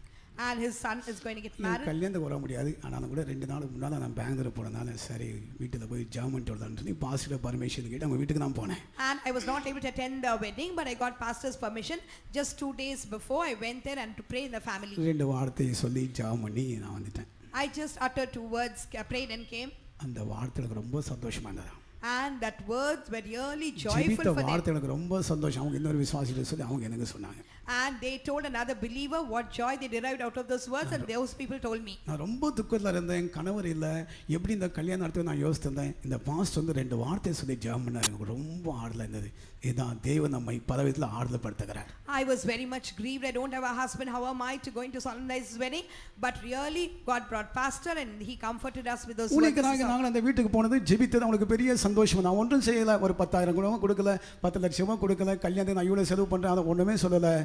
And his son is going to get married. கல்யாணத்துக்கு வர முடியாது. ஆனாலும் கூட 2 நாளுக்கு முன்னால் நான் பெங்களூர் போனதால சரி வீட்டில் போய் ஜாமன் வரலான்னு சொல்லி பாஸ்டர் பர்மிஷன் கேட்டு அவங்க வீட்டுக்கு நான் போனேன். And I was not able to attend the wedding, but I got pastor's permission. Just 2 days before I went there and to pray in the family. 2 வார்த்தையை சொல்லி ஜாம் பண்ணி நான் வந்துட்டேன். I just uttered 2 words, prayed and came. அந்த வார்த்தை எனக்கு ரொம்ப சந்தோஷமா இருந்தது. And that words were really joyful ஜெபித்த for them. வார்த்தை எனக்கு ரொம்ப சந்தோஷம். அவங்க இன்னொரு விசுவாசிகளை சொல்லி அவங்க எனக்கு சொன்னாங்க. And they told another believer what joy they derived out of those words, and those people told me. நான் ரொம்ப துக்கத்தில் இருந்தேன். கணவர் இல்லை. எப்படி இந்த கல்யாணம் நடத்துவே நான் யோசித்திருந்தேன். இந்த பாஸ்டர் வந்து 2 வார்த்தையை சொல்லி ஜெபம் பண்ணார். எனக்கு ரொம்ப ஆறுதலாக இருந்தது. இதான் தேவன் நம்மை பல விதத்தில் ஆறுதல்படுத்துகிறார். I was very much grieved. I don't have a husband. How am I to going to solemnize his wedding? But really, God brought pastor and he comforted us with those words. நாங்கள் அந்த வீட்டுக்கு போனது ஜெபித்தது அவங்களுக்கு பெரிய சந்தோஷம். நான் ஒன்றும் செய்யலை. ஒரு 10,000 கூட கொடுக்கல, 10 லட்சமா கொடுக்கல, கல்யாணத்தை நான் இவ்வளோ செலவு பண்ணுறேன், அதை ஒன்றுமே சொல்லலை.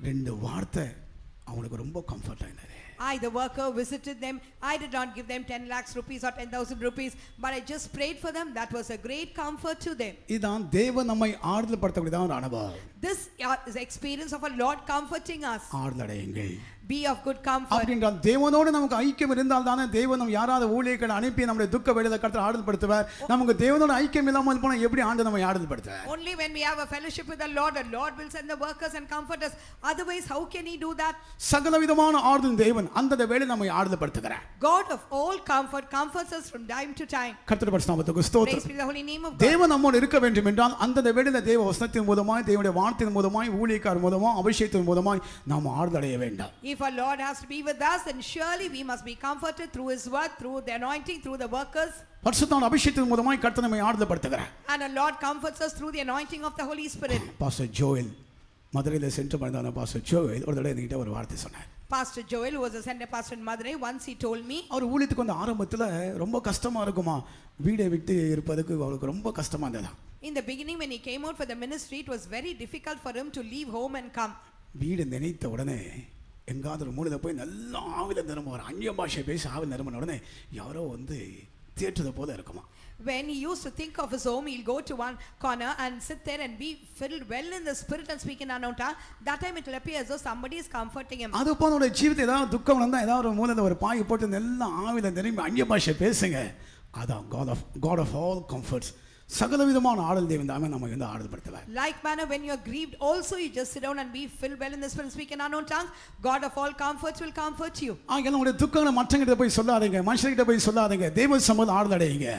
2 வார்த்தை அவங்களுக்கு ரொம்ப கம்ஃபர்ட்டாக இருந்தது. I, the worker, visited them. I did not give them 10 lakhs rupees or 10,000 rupees, but I just prayed for them. That was a great comfort to them. இதான் தேவன் நம்மை ஆறுதல்படுத்தக்கூடியதான ஒரு அனுபவம். This is the experience of a Lord comforting us. ஆறுதலடையுங்கள். Be of good comfort. அப்படின்றால் தேவனோடு நமக்கு ஐக்கியம் இருந்தால் தானே தேவன் நம்ம யாராவது ஊழியர்களை அனுப்பி நம்முடைய துக்க வேளையில கர்த்தர் ஆறுதல்படுத்துவார். நமக்கு தேவனோட ஐக்கியம் இல்லாமல் போனால் எப்படி ஆண்டவர் நம்மை ஆறுதல்படுத்துவார்? Only when we have a fellowship with the Lord will send the workers and comfort us. Otherwise, how can he do that? சகலவிதமான ஆறுதல் தேவன் அந்த வேளையில் நம்மை ஆறுதல்படுத்துகிறார். God of all comfort comforts us from time to time. கர்த்தருடைய பரிசுத்த நாமத்துக்கு ஸ்தோத்திரம். Praise be the holy name of God. தேவன் நம்மோடு இருக்க வேண்டும் என்றால் அந்த வேளையில் தேவ வசனத்தின் மூலமாய், தேவனுடைய வார்த்தையின் மூலமாய், ஊழியக்காரர் மூலமாய், அபிஷேகத்தின் மூலமாய் நாம் ஆறுதலடைய வேண்டும். If our Lord has to be with us, then surely we must be comforted through his word, through the anointing, through the workers. பரிசுத்த அபிஷேகத்தின் மூலமாய் கர்த்தர் நம்மை ஆறுதல்படுத்துகிறார். And our Lord comforts us through the anointing of the Holy Spirit. Pastor Joel மதுரையில் சென்று வந்தான. Pastor Joel ஒரு தடவை என்கிட்ட ஒரு வார்த்தை சொன்னார். Pastor Joel, who was a center pastor in Madurai, once he told me, அவர் ஊழியத்துக்கு வந்த ஆரம்பத்தில் ரொம்ப கஷ்டமா இருக்குமா, வீடை விட்டு இருப்பதுக்கு அவருக்கு ரொம்ப கஷ்டமா இருந்ததா. in the beginning when he came out for the ministry, it was very difficult for him to leave home and come. வீடு நினைத்த உடனே எங்காவது ஒரு மூலையில் போய் நல்லா ஆவில நிரம்புவார். அந்நிய பாஷை பேசி ஆவில் நிரம்பின உடனே யாரோ வந்து தேற்றுத போல இருக்குமா. When he used to think of his home, he'll go to one corner and sit there and be filled well in the spirit and speak in unknown tongue. That time it will appear as though somebody is comforting him. அது போல ஒரு ஜீவிதம் ஏதாவது துக்கம் வந்தா ஏதாவது ஒரு மூலையில் ஒரு பாய் போட்டு நல்லா ஆவில நிரம்பி அந்நிய பாஷை பேசுங்க. அதான் God of all comforts. சகலவிதமான ஆடல் தேவன் தாமே நம்ம வந்து ஆறுதல்படுத்துவார். Like manner, when you are grieved also, you just sit down and be filled well in the spirit and speak in unknown tongues. God of all comforts will comfort you. ஆகையால் உங்களுடைய துக்கங்களை மற்றவங்கிட்ட போய் சொல்லாதீங்க, மனுஷங்கிட்ட போய் சொல்லாதீங்க. தேவ சமூகத்தில் ஆறுதல் அடையுங்க.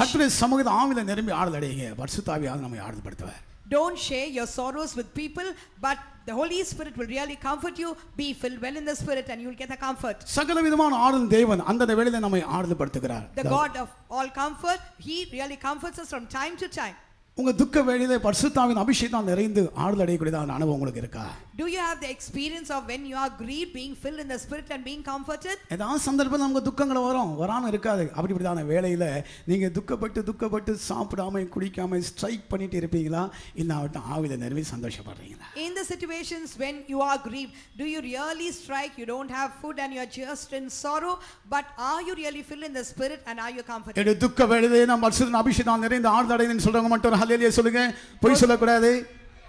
கர்த்தருடைய சமூகத்தில் ஆவில நிரம்பி ஆறுதல் அடையுங்க. பரிசுத்த ஆவியானவர் நம்மை ஆறுதல்படுத்துவார். Don't share your sorrows with people, but the Holy Spirit will really comfort you. Be filled well in the Spirit and you will get the comfort. சகல விதமான ஆறுதல் தேவன் அந்த வேளையில நம்மை ஆறுதல் படுத்துகிறார். The God of all comfort, He really comforts us from time to time. உங்க துக்க வேளையிலே பரிசுத்தாவின் அபிஷேகம் நிறைந்து ஆறுதல் அடையக்கூடியதான அனுபவம் உங்களுக்கு இருக்கா? Do you have the experience of when you are grieved, being filled in the Spirit and being comforted? ஏதாவது சந்தர்ப்பத்தில் நமக்கு துக்கங்கள் வராம இருக்காது. அப்படிப்பட்டதான வேளையில நீங்க துக்கப்பட்டு சாப்பிடாம குடிக்காம ஸ்ட்ரைக் பண்ணிட்டு இருப்பீங்களா? இல்லாவிட்டு ஆவியில நிரம்பி சந்தோஷப்படுறீங்களா? In the situations when you are grieved, do you really strike? You don't have food and you are just in sorrow, but are you really filled in the Spirit and are you comforted? எடு துக்க வேளையிலே நாம் பரிசுத்த அபிஷேகம் நிறைந்து ஆறுதல் அடையணும்னு சொல்றவங்க மட்டும் ஹல்லேலூயா சொல்லுங்க. பொய் சொல்லக்கூடாது.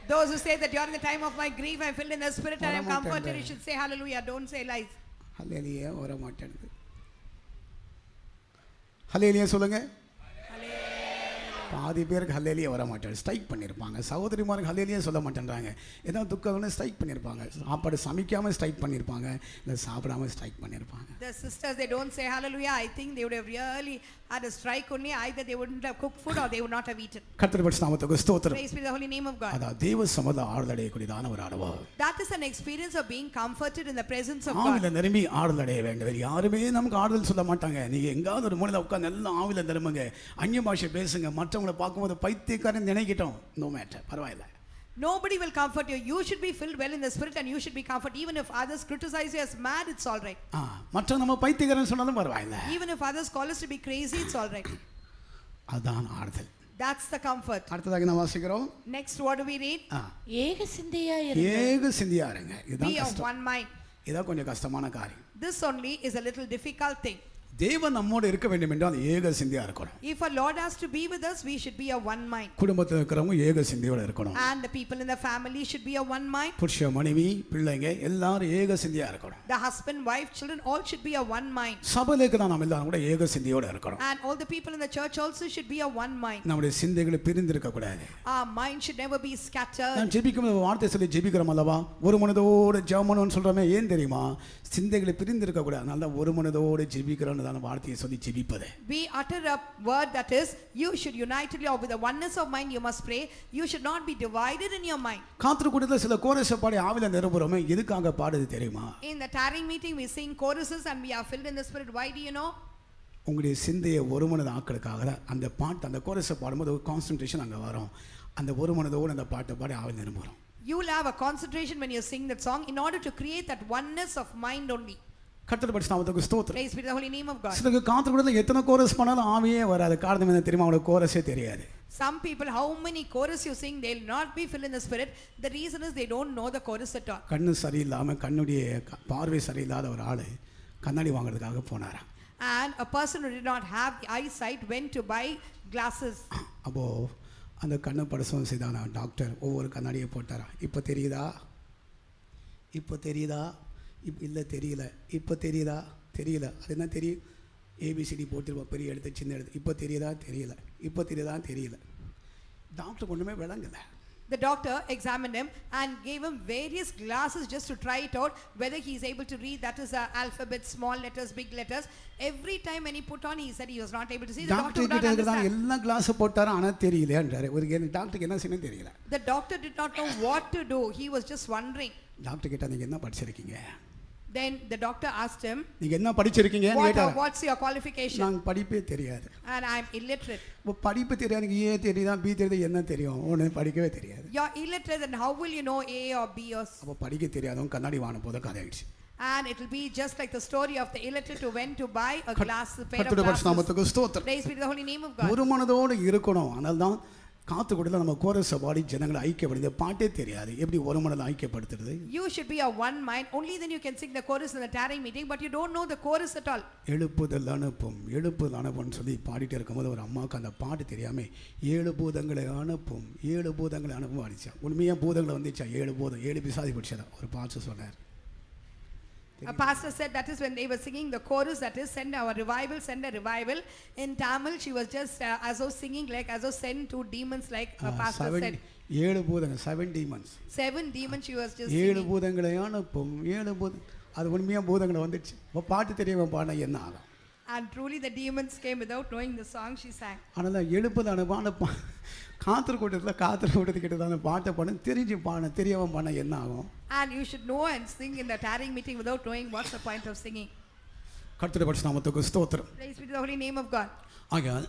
Those who say that during the time of my grief I am filled in the Spirit and I am comforted, you should say hallelujah. Don't say lies. ஹல்லேலூயா வர மாட்டேங்குது. ஹல்லேலூயா சொல்லுங்க. பாதி பேருக்கு ஹல்லேலூயா வர மாட்டாங்க. ஸ்ட்ரைக் பண்ணியிருப்பாங்க. சகோதரிமாருக்கு ஹல்லேலூயா சொல்ல மாட்டேன்றாங்க. ஏதோ துக்கம்னு ஸ்ட்ரைக் பண்ணியிருப்பாங்க. சாப்பாடு சமைக்காம ஸ்ட்ரைக் பண்ணியிருப்பாங்க. இல்லை சாப்பிடாம ஸ்ட்ரைக் பண்ணியிருப்பாங்க. The sisters, they don't say hallelujah. I think they would have really had a strike only. Either they wouldn't have cooked food or they would not have eaten. கர்த்தருடைய பரிசுத்த நாமத்துக்கு ஸ்தோத்திரம். Praise be the holy name of God. அதான் தேவ சமூகத்தில் ஆறுதல் அடையக்கூடியதான ஒரு அனுபவம். That is an experience of being comforted in the presence of ஆவில God. நிரம்பி ஆறுதல் அடைய வேண்டும். வேறு யாருமே நமக்கு ஆறுதல் சொல்ல மாட்டாங்க. நீங்க எங்காவது ஒரு மூலையில் உட்கார்ந்து எல்லாம் ஆவில நிரம்புங்க. அந்நிய பாஷை பேசுங்க. மற்றவங்களை பார்க்கும்போது பைத்தியக்காரன் நினைக்கிட்டோம். நோ மேட்டர், பரவாயில்லை. Nobody will comfort you. You should be filled well in the Spirit and you should be comforted. Even if others criticize you as mad, it's all right. மற்ற நம்ம பைத்தியக்காரன் சொன்னாலும் பரவாயில்லை. Even if others call us to be crazy, it's all right. அதான் ஆறுதல். That's the comfort. அடுத்ததாக நான் வாசிக்கிறோம். Next, what do we read? ஏக சிந்தையா இருங்க. ஏக சிந்தையா இருங்க. Be இதுதான் of கஷ்டம். one mind. இதான் கொஞ்சம் கஷ்டமான காரியம். This only is a little difficult thing. தேவன் நம்மோடு இருக்க வேண்டும் என்றால் ஏக சிந்தையா இருக்கணும். If our Lord has to be with us, we should be of one mind. குடும்பத்தில் இருக்கிறவங்க ஏக சிந்தையோட இருக்கணும். And the people in the family should be of one mind. புருஷ மனைவி பிள்ளைங்க எல்லாரும் ஏக சிந்தையா இருக்கணும். The husband, wife, children, all should be of one mind. சபையில இருக்கிற நாம் எல்லாரும் கூட ஏக சிந்தையோட இருக்கணும். And all the people in the church also should be of one mind. நம்முடைய சிந்தைகளை பிரிந்திருக்க கூடாது. Our mind should never be scattered. நான் ஜெபிக்கும் வார்த்தை சொல்லி ஜெபிக்கிறோம் அல்லவா? ஒரு மனதோடு ஜெபமணும்னு சொல்றோமே, ஏன் தெரியுமா? சிந்தைகளை பிரிந்திருக்க கூடாது. அதனால ஒரு மனதோடு ஜெபிக்கிறோம்னு தான் வார்த்தையை சொல்லி ஜெபிப்பது. We utter a word that is, you should unitedly or with the oneness of mind you must pray. You should not be divided in your mind. காத்திரு கூட்டத்தில் சில கோரஸ் பாடி ஆவில நிரம்புறோமே, எதுக்காக பாடுது தெரியுமா? In the tarrying meeting we sing choruses and we are filled in the Spirit. Why do you know? உங்களுடைய சிந்தையை ஒரு மனது ஆக்களுக்காக அந்த பாட்டு, அந்த கோரஸை பாடும்போது ஒரு கான்சன்ட்ரேஷன் அங்கே வரும். அந்த ஒரு மனதோடு அந்த பாட்டை பாடி ஆவில நிரம்புறோம். You will have a concentration when you sing that song in order to create that oneness of mind only. கர்த்தருடைய பரிசுத்த நாமத்துக்கு ஸ்தோத்திரம். Praise be to the holy name of God. சிலருக்கு காத்திரு கூட்டத்தில் எத்தனை கோரஸ் பண்ணாலும் ஆவியே வராது. காரணம் என்ன தெரியுமா? அவங்களுக்கு கோரஸே தெரியாது. Some people, how many chorus you sing, they will not be filled in the Spirit. The reason is they don't know the chorus at all. கண்ணு சரியில்லாமல் கண்ணுடைய பார்வை சரியில்லாத ஒரு ஆள் கண்ணாடி வாங்குறதுக்காக போனாராம். And a person who did not have the eyesight went to buy glasses. அப்போ அந்த கண்ணை பரிசோதனை செய்தானா டாக்டர். ஒவ்வொரு கண்ணாடியை போட்டாரா. இப்போ தெரியுதா? இப்போ தெரியுதா? இல்லை தெரியல. இப்போ தெரியுதா? தெரியல. அது என்ன தெரியும்? ஏபிசிடி போட்டுருவோம், பெரிய எழுத்து சின்ன எழுத்து. இப்போ தெரியுதா? தெரியல. இப்போ தெரியுதா? தெரியல. டாக்டர் ஒன்றுமே விளங்கலை. The doctor examined him and gave him various glasses just to try it out whether he is able to read, that is alphabet, small letters, big letters. Every time when he put on, he said he was not able to see. The doctor doctor would not கிட்ட understand. எல்லா class போட்டாரா, ஆனால் தெரியலையான்றாரு. ஒரு டாக்டருக்கு என்ன செய்யணும் தெரியல. The doctor did not know what to do. He was just wondering. Doctor கிட்ட நீங்க என்ன படிச்சிருக்கீங்க? Then the doctor asked him, நீங்க என்ன படிச்சிருக்கீங்கன்னு கேட்டாரு. what's your qualification? நான் படிப்பே தெரியாது. And I'm illiterate. இப்போ படிப்பு தெரியாது. ஏ தெரியுதா, பி தெரியுதா, என்ன தெரியும்? ஒன்று படிக்கவே தெரியாது. You're illiterate and how will you know A or B or C? அப்போ படிக்க தெரியாதவங்க கண்ணாடி வாங்கின போது கதை ஆயிடுச்சு. And it will be just like the story of the illiterate who went to buy a glass, a pair of கர்த்தருடைய பரிசுத்த glasses. நாமத்துக்கு ஸ்தோத்திரம். Praise be to the holy name of God. ஒரு மனதோடு இருக்கணும். ஆனால் தான் காத்து கொடுத்தா நம்ம கோரஸ் பாடி ஜனங்களை ஐக்கியப்படுது. பாட்டே தெரியாது, எப்படி ஒரு மனதை ஐக்கியப்படுத்துறது? You should be of one mind. Only then you can sing the chorus in the tarrying meeting, but you don't know the chorus at all. எழுப்புதல் அனுப்பும்னு சொல்லி பாடிட்டு இருக்கும்போது ஒரு அம்மாவுக்கு அந்த பாட்டு தெரியாம 7 பூதங்களை அனுப்பும் அடிச்சா. உண்மையா பூதங்களை வந்துச்சா? 7 பூதம் 7 பிசாதி பிடிச்சதா ஒரு பாட்டு சொன்னார். A pastor said that is when they were singing the chorus, that is send a revival. In Tamil she was just as though singing like as though send 2 demons, like a pastor said. 7 பூதங்கள் 7 demons. 7 demons she was just 7 singing. பூதங்களை அனுப்பும் 7 பூதம். அது உண்மையா பூதங்களை வந்துச்சு. பாட்டு தெரியவன் பாடினா என்ன ஆகும்? And truly the demons came without knowing the song she sang. ஆனால் எழுப்பதான காத்திர கூட்டத்துக்கிட்ட தான் பாட்டை பாட தெரிஞ்சு பாட தெரியாமல் பாட என்ன ஆகும்? And you should know and sing in the tarrying meeting without knowing what's the point of singing. கர்த்தருடைய பரிசுத்த நாமத்துக்கு ஸ்தோத்திரம். Praise be to the holy name of God. ஆகையால்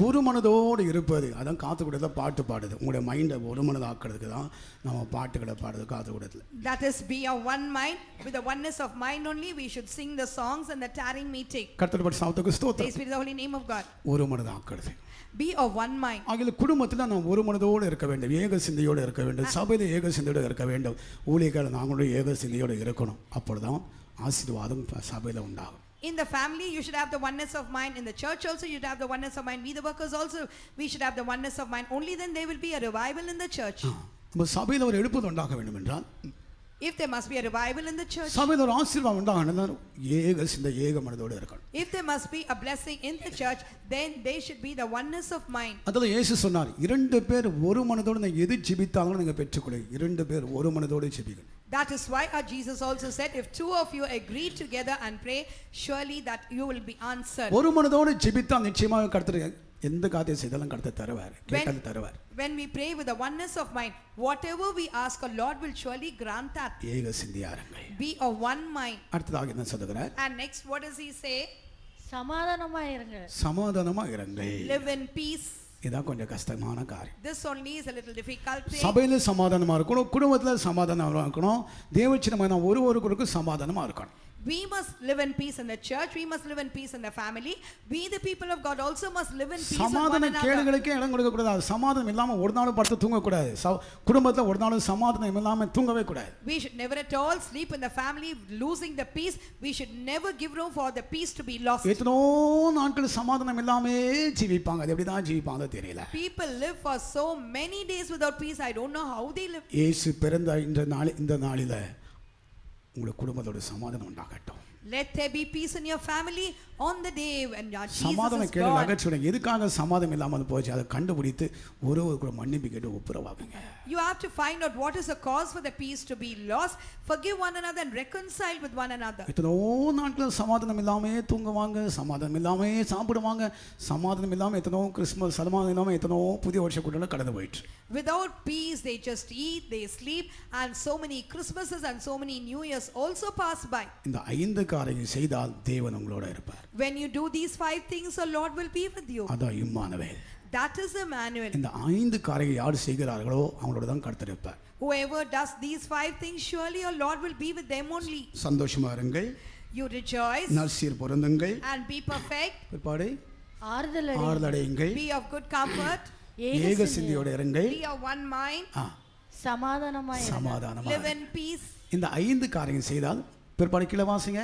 ஒரு மனதோடு இருப்பது அதான் காத்து கூட்டத்தில் பாட்டு பாடுது. உங்களுடைய மைண்டை ஒரு மனதாக்குறதுக்கு தான் நம்ம பாட்டுகளை பாடுது காத்து கூட்டத்தில். That is, be of one mind. With the oneness of mind only we should sing the songs and the tarrying meeting. கர்த்தருடைய பரிசுத்த நாமத்துக்கு ஸ்தோத்திரம். Praise be to the holy name of God. ஒரு மனதாக்குறது. Be of one mind. ஆகிய குடும்பத்தில் நாம் ஒரு மனதோடு இருக்க வேண்டும், ஏக சிந்தையோடு இருக்க வேண்டும், சபையில் ஏக சிந்தையோடு இருக்க வேண்டும், ஊழியர்கள் நாங்களும் ஏக சிந்தையோடு இருக்கணும். அப்பொழுதுதான் ஆசீர்வாதம் சபையில் உண்டாகும். In the family you should have the oneness of mind. In the church also you should have the oneness of mind. We the workers also we should have the oneness of mind. Only then there will be a revival in the church. நம்ம சபையில் ஒரு எழுப்புதல் உண்டாக வேண்டும் என்றால், If there must be a revival in the church, சபையில் ஒரு ஆசீர்வாதம் உண்டாகணும், ஏக சிந்தை ஏக மனதோடு இருக்கணும். if there must be a blessing in the church, then there should be the oneness of mind. அதாவது இயேசு சொன்னார், 2 பேர் ஒரு மனதோடு நீங்கள் எது ஜெபித்தாலும் நீங்கள் பெற்றுக்கொள்ளுங்க. 2 பேர் ஒரு மனதோடு ஜெபிக்கணும். That is why our Jesus also said, if 2 of you agree together and pray, surely that you will be answered. ஒரு மனதோடு ஜெபித்தால் நிச்சயமாக கர்த்தர் எந்த காரியம் செய்தாலும் கர்த்தர் தருவார், கேட்டது தருவார். When we pray with the oneness of mind, whatever we ask, our Lord will surely grant that. ஏக சிந்தையாருங்கள். Be of one mind. அடுத்ததாக என்ன சொல்லுகிறார்? And next, what does he say? சமாதானமா இருங்க. சமாதானமா இருங்கள். Live in peace. இதான் கொஞ்சம் கஷ்டமான காரியம். This only is a little difficult thing. சபையில சமாதானமா இருக்கணும், குடும்பத்தில் சமாதானமா இருக்கணும், தேவச்சினமான ஒருவருக்கும் சமாதானமா இருக்கணும். We must live in peace in the church. We must live in peace in the family. We the people of God also must live in peace with one சமாதான another. கேடுகளுக்கே இடம் கொடுக்க கூடாது. சமாதானம் இல்லாம ஒரு நாளும் படுத்து தூங்க கூடாது. குடும்பத்துல ஒரு நாளும் சமாதானம் இல்லாம தூங்கவே கூடாது. We should never at all sleep in the family losing the peace. We should never give room for the peace to be lost. எத்தனோ நாட்கள் சமாதானம் இல்லாமே ஜீவிப்பாங்க. அது எப்படிதான் ஜீவிப்பாங்க தெரியல. People live for so many days without peace. I don't know how they live. இயேசு பிறந்த இந்த நாளில உங்க குடும்பத்தோட சமாதானம் உண்டாகட்டும். Let there be peace in your family on the day when your Jesus சமாதான is கேடு born. அகற்றுங்க. எதுக்காக சமாதானம் இல்லாமல் போச்சு அதை கண்டுபிடித்து ஒருவருக்கு மன்னிப்பு கேட்டு ஒப்புரவாகுங்க. You have to find out what is the cause for the peace to be lost. Forgive one another and reconcile with one another. எத்தனோ நாட்கள் சமாதானம் இல்லாமே தூங்குவாங்க, சமாதானம் இல்லாமே சாப்பிடுவாங்க, சமாதானம் இல்லாம எத்தனோ கிறிஸ்மஸ், சமாதானம் இல்லாம எத்தனோ புதிய வருஷ கூட்டங்கள் கடந்து போயிட்டு. Without peace they just eat, they sleep, and so many Christmases and so many New Years also pass by. இந்த 5 காரியங்கள் செய்தால் தேவன் உங்களோட இருப்பார். When you do these 5 things, the Lord will be with you. அதான் இம்மானுவேல். That is Emmanuel. இந்த 5 காரியங்கள் யார் செய்கிறார்களோ அவங்களோட தான் கர்த்தர் இருப்பார். Whoever does these 5 things, surely your Lord will be with them only. சந்தோஷமா இருங்கள், You rejoice நற்சீர் பொருந்துங்கள், and be perfect. பிற்பாடு ஆறுதல் ஆறுதடையுங்கள், Be of good comfort. ஏக சிந்தையோடு இருங்கள், Be of one mind. சமாதானமா இருங்க. சமாதானமா Live in peace. இந்த 5 காரியங்கள் செய்தால் பிற்பாடு கீழே வாசிங்க.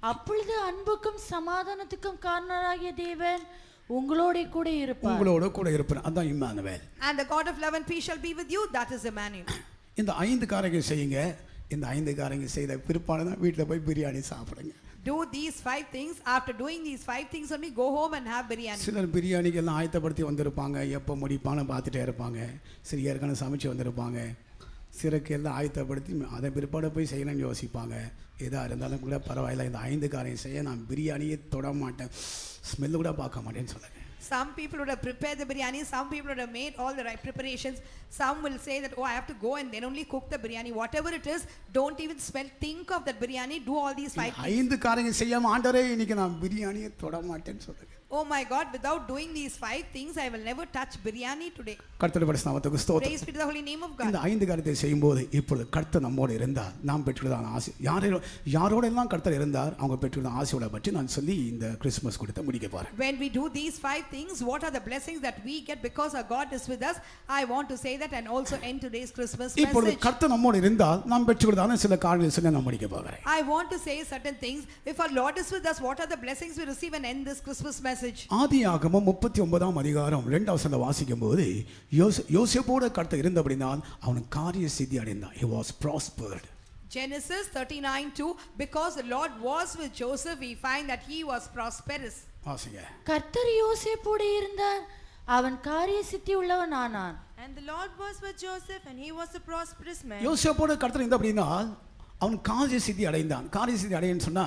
அப்பொழுது அன்புக்கும் சமாதானத்துக்கும் காரணராகிய தேவன் உங்களோட கூட இருப்பார். உங்களோட கூட இருப்பார். அதான் Emmanuel. And the God of love and peace shall be with you. That is Emmanuel. இந்த 5 காரியங்கள் செய்யுங்க. இந்த 5 காரியங்கள் செய்த பிற்பாடு தான் வீட்டில் போய் பிரியாணி சாப்பிடுங்க. Do these 5 things. After doing these 5 things only, go home and have biryani. சிலர் பிரியாணிக்கு எல்லாம் ஆயத்தப்படுத்தி வந்திருப்பாங்க, எப்போ முடிப்பான்னு பார்த்துட்டே இருப்பாங்க, சரி ஏற்கனவே சமைச்சு வந்திருப்பாங்க, சிறக்கு எல்லாம் ஆயத்தப்படுத்தி அதை பிற்பாடு போய் செய்யணும்னு யோசிப்பாங்க. எதாக இருந்தாலும் கூட பரவாயில்ல, இந்த 5 காரியம் செய்ய நான் பிரியாணியே தொட மாட்டேன், ஸ்மெல்லு கூட பார்க்க மாட்டேன்னு சொல்லுங்க. Some people would have prepared the biryani, some people would have made all the right preparations. Some will say that, oh, I have to go and then only cook the biryani. Whatever it is, don't even smell, think of that biryani, do all these 5 things. 5 காரியங்கள் செய்யாம ஆண்டவரே இன்னைக்கு நான் பிரியாணியே தொட மாட்டேன்னு சொல்லுங்க. Oh my God, without doing these 5 things, I will never touch biryani today. கர்த்தருடைய பரிசுத்த நாமத்துக்கு ஸ்தோத்திரம். Praise be to the holy name of God. இந்த 5 காரியத்தை செய்யும்போது இப்பொழுது கர்த்தர் நம்மோடு இருந்தால் நாம் பெற்றுள்ளதான ஆசை, யாரோட எல்லாம் கர்த்தர் இருந்தார் அவங்க பெற்றுள்ள ஆசையோட பற்றி நான் சொல்லி இந்த கிறிஸ்துமஸ் கொடுத்து முடிக்க போறேன். When we do these 5 things, what are the blessings that we get because our God is with us? I want to say that and also end today's Christmas இப்பொழுது message. கர்த்தர் நம்மோடு இருந்தால் நாம் பெற்றுள்ளதான சில காரியங்களை சொல்லி நான் முடிக்க போகிறேன். I want to say certain things. If our Lord is with us, what are the blessings we receive and end this Christmas message? ஆதியாகமம் 39 அதிகாரம் 2 வசனத்தை வாசிக்கும்போது யோசேப்போடு கர்த்தர் இருந்தபடினால் அவன் காரிய சித்தி அடைந்தான். He was prospered. Genesis 39:2, because the Lord was with Joseph, we find that he was prosperous. வாசிங்க. கர்த்தர் யோசேப்போடு இருந்தார், அவன் காரிய சித்தி உள்ளவன் ஆனான். And the Lord was with Joseph, and he was a prosperous man. யோசேப்போடு கர்த்தர் இருந்தபடினால் அவன் காரிய சித்தி அடைந்தான். காரிய சித்தி அடையன்னு சொன்னா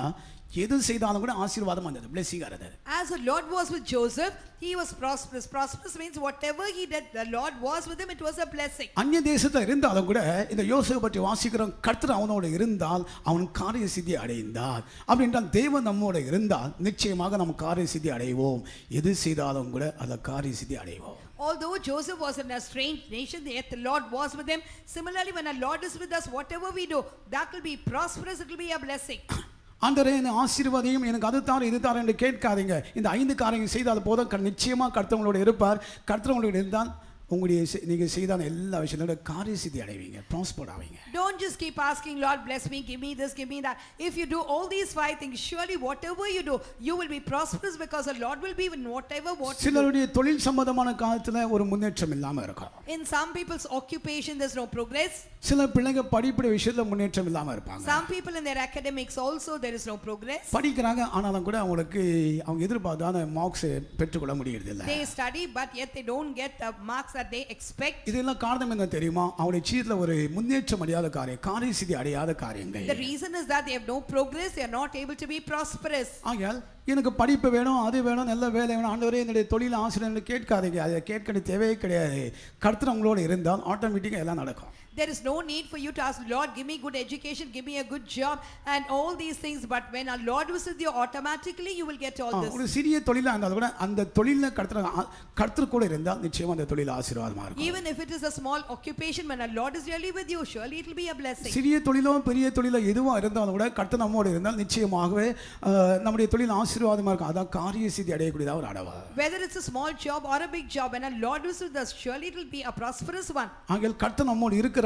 எது செய்தாலும் கூட ஆசீர்வாதம் வந்தது, blessing ஆனது. As the Lord was with Joseph, he was prosperous. Prosperous means whatever he did, the Lord was with him, it was a blessing. அந்நிய தேசத்துல இருந்தாலும் கூட இந்த யோசேப்பு பற்றி வாசிக்கிறோம், கர்த்தர் அவனோடு இருந்தால் அவன் காரிய சித்தி அடைந்தார். அப்படி என்றால் தேவன் நம்மோடு இருந்தால் நிச்சயமாக நம்ம காரிய சித்தி அடைவோம். எது செய்தாலும் கூட அந்த காரிய சித்தி அடைவோம். Although Joseph was in a strange nation, yet the Lord was with him. Similarly, when our Lord is with us, whatever we do, that will be prosperous, it will be a blessing. ஆண்டவரே என்னை ஆசீர்வதியும், எனக்கு அது தார் இது தார் என்று கேட்காதீங்க. இந்த 5 காரியங்கள் செய்தால் போதும், நிச்சயமாக கர்த்தர் உங்களோட இருப்பார். கர்த்தர் உங்களோட இருந்தால் உங்களுடைய நீங்கள் செய்தான எல்லா விஷயத்தோட காரிய சித்தி அடைவீங்க, ப்ராஸ்பர் ஆவீங்க. Don't just keep asking, Lord bless me, give me this, give me that. If you do all these 5 things, surely whatever you do, you will be prosperous, because the Lord will be in whatever what you do. சிலருடைய தொழில் சம்பந்தமான காலத்துல ஒரு முன்னேற்றம் இல்லாம இருக்கும். In some people's occupation there's no progress. சில பிள்ளைங்க படிப்புடைய விஷயத்துல முன்னேற்றம் இல்லாம இருப்பாங்க. Some people in their academics also there is no progress. படிக்கிறாங்க, ஆனாலும் கூட அவங்களுக்கு அவங்க எதிர்பார்த்தான மார்க்ஸ் பெற்றுக்கொள்ள முடியறது இல்ல. They study but yet they don't get the marks that they expect. இதெல்லாம் காரணம் என்ன தெரியுமா? அவருடைய ஜீவிதத்துல ஒரு முன்னேற்றம் அடையாத காரியம், காரிய சித்தி அடையாத காரியங்கள். The reason is that they have no progress, they are not able to be prosperous. ஆகையால் எனக்கு படிப்பு வேணும், அது வேணும், நல்ல வேலை வேணும், ஆண்டவரே என்னுடைய தொழில் ஆசிரியர் கேட்காதீங்க. அதை கேட்க தேவையே கிடையாது. கர்த்தர் உங்களோட இருந்தால் ஆட்டோமேட்டிக்கா எல்லாம் நடக்கும். There is no need for you to ask, Lord, give me good education, give me a good job and all these things. But when our Lord is with you, automatically you will get all this. ஒரு சிறிய தொழிலா இருந்தாலும் கூட அந்த தொழில்ல கர்த்தர் கூட இருந்தால் நிச்சயமா அந்த தொழில் ஆசீர்வாதமா இருக்கும். Even if it is a small occupation, when our Lord is really with you, surely it will be a blessing. சிறிய தொழிலோ பெரிய தொழிலோ எதுவா இருந்தாலும் கூட கர்த்தர் நம்மோடு இருந்தால் நிச்சயமாகவே நம்முடைய தொழில் ஆசீர்வாதமா இருக்கும். அதான் காரிய சித்தி அடையக்கூடியதா ஒரு அடைவா. Whether it's a small job or a big job, when our Lord is with us, surely it will be a prosperous one. ஆகையால் கர்த்தர் நம்மோடு இருக்கிறாரா?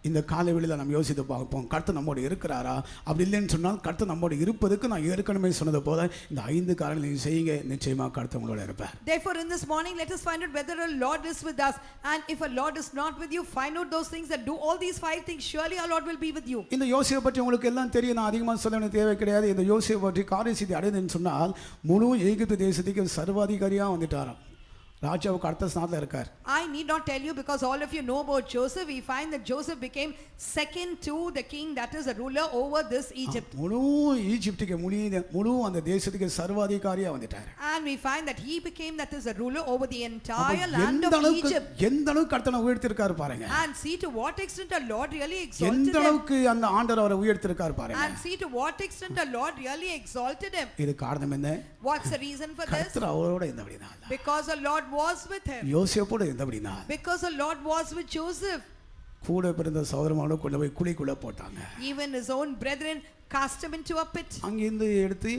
இந்த காலை வேளையில நாம் யோசித்து பார்ப்போம், கர்த்தர் நம்மோடு இருக்கிறாரா? அப்படி இல்லைன்னு சொன்னால் கர்த்தர் நம்மோடு இருப்பதற்கு நான் ஏற்கனவே சொன்னது போல இந்த 5 காரியங்களை நீங்க செய்யுங்க, நிச்சயமா கர்த்தர் உங்களோட இருப்பார். Therefore in this morning let us find out whether our Lord is with us, and if our Lord is not with you, find out those things and do all these 5 things, surely our Lord will be with you. இந்த யோசேப்பு பற்றி உங்களுக்கு எல்லாம் தெரியும், நான் அதிகமாக சொல்ல வேண்டிய தேவை கிடையாது. இந்த யோசேப்பு பற்றி காரிய சித்தி அடைந்ததுன்னு சொன்னால் முழு எகிப்து தேசத்துக்கு சர்வாதிகாரியா வந்துட்டாராம். ராஜாவுக்கு அடுத்த ஸ்தானத்துல இருக்கார். I need not tell you, because all of you know about Joseph. We find that Joseph became second to the king, that is a ruler over this Egypt. முழு ஈஜிப்டுக்கு முழு அந்த தேசத்துக்கு சர்வாதிகாரியா வந்துட்டார். And we find that he became, that is a ruler over the entire land of Egypt. எந்த அளவுக்கு கர்த்தனை உயர்த்திருக்கார் பாருங்க. And see to what extent our Lord really exalted எந்த him. அளவுக்கு அந்த ஆண்டவர் அவரை உயர்த்திருக்கார் பாருங்க. And see to what extent our Lord really exalted him. இது காரணம் என்ன? What's the reason for this? கர்த்தர் அவரோட இருந்தபடினால. Because our Lord was with him. யோசேப்போட இருந்தபடினால. Because our Lord was with Joseph. கூட பிறந்த சகோதரமானோ கொண்டு போய் குழிக்குள்ள போட்டாங்க. Even his own brethren cast him into a pit. அங்கிருந்து எடுத்து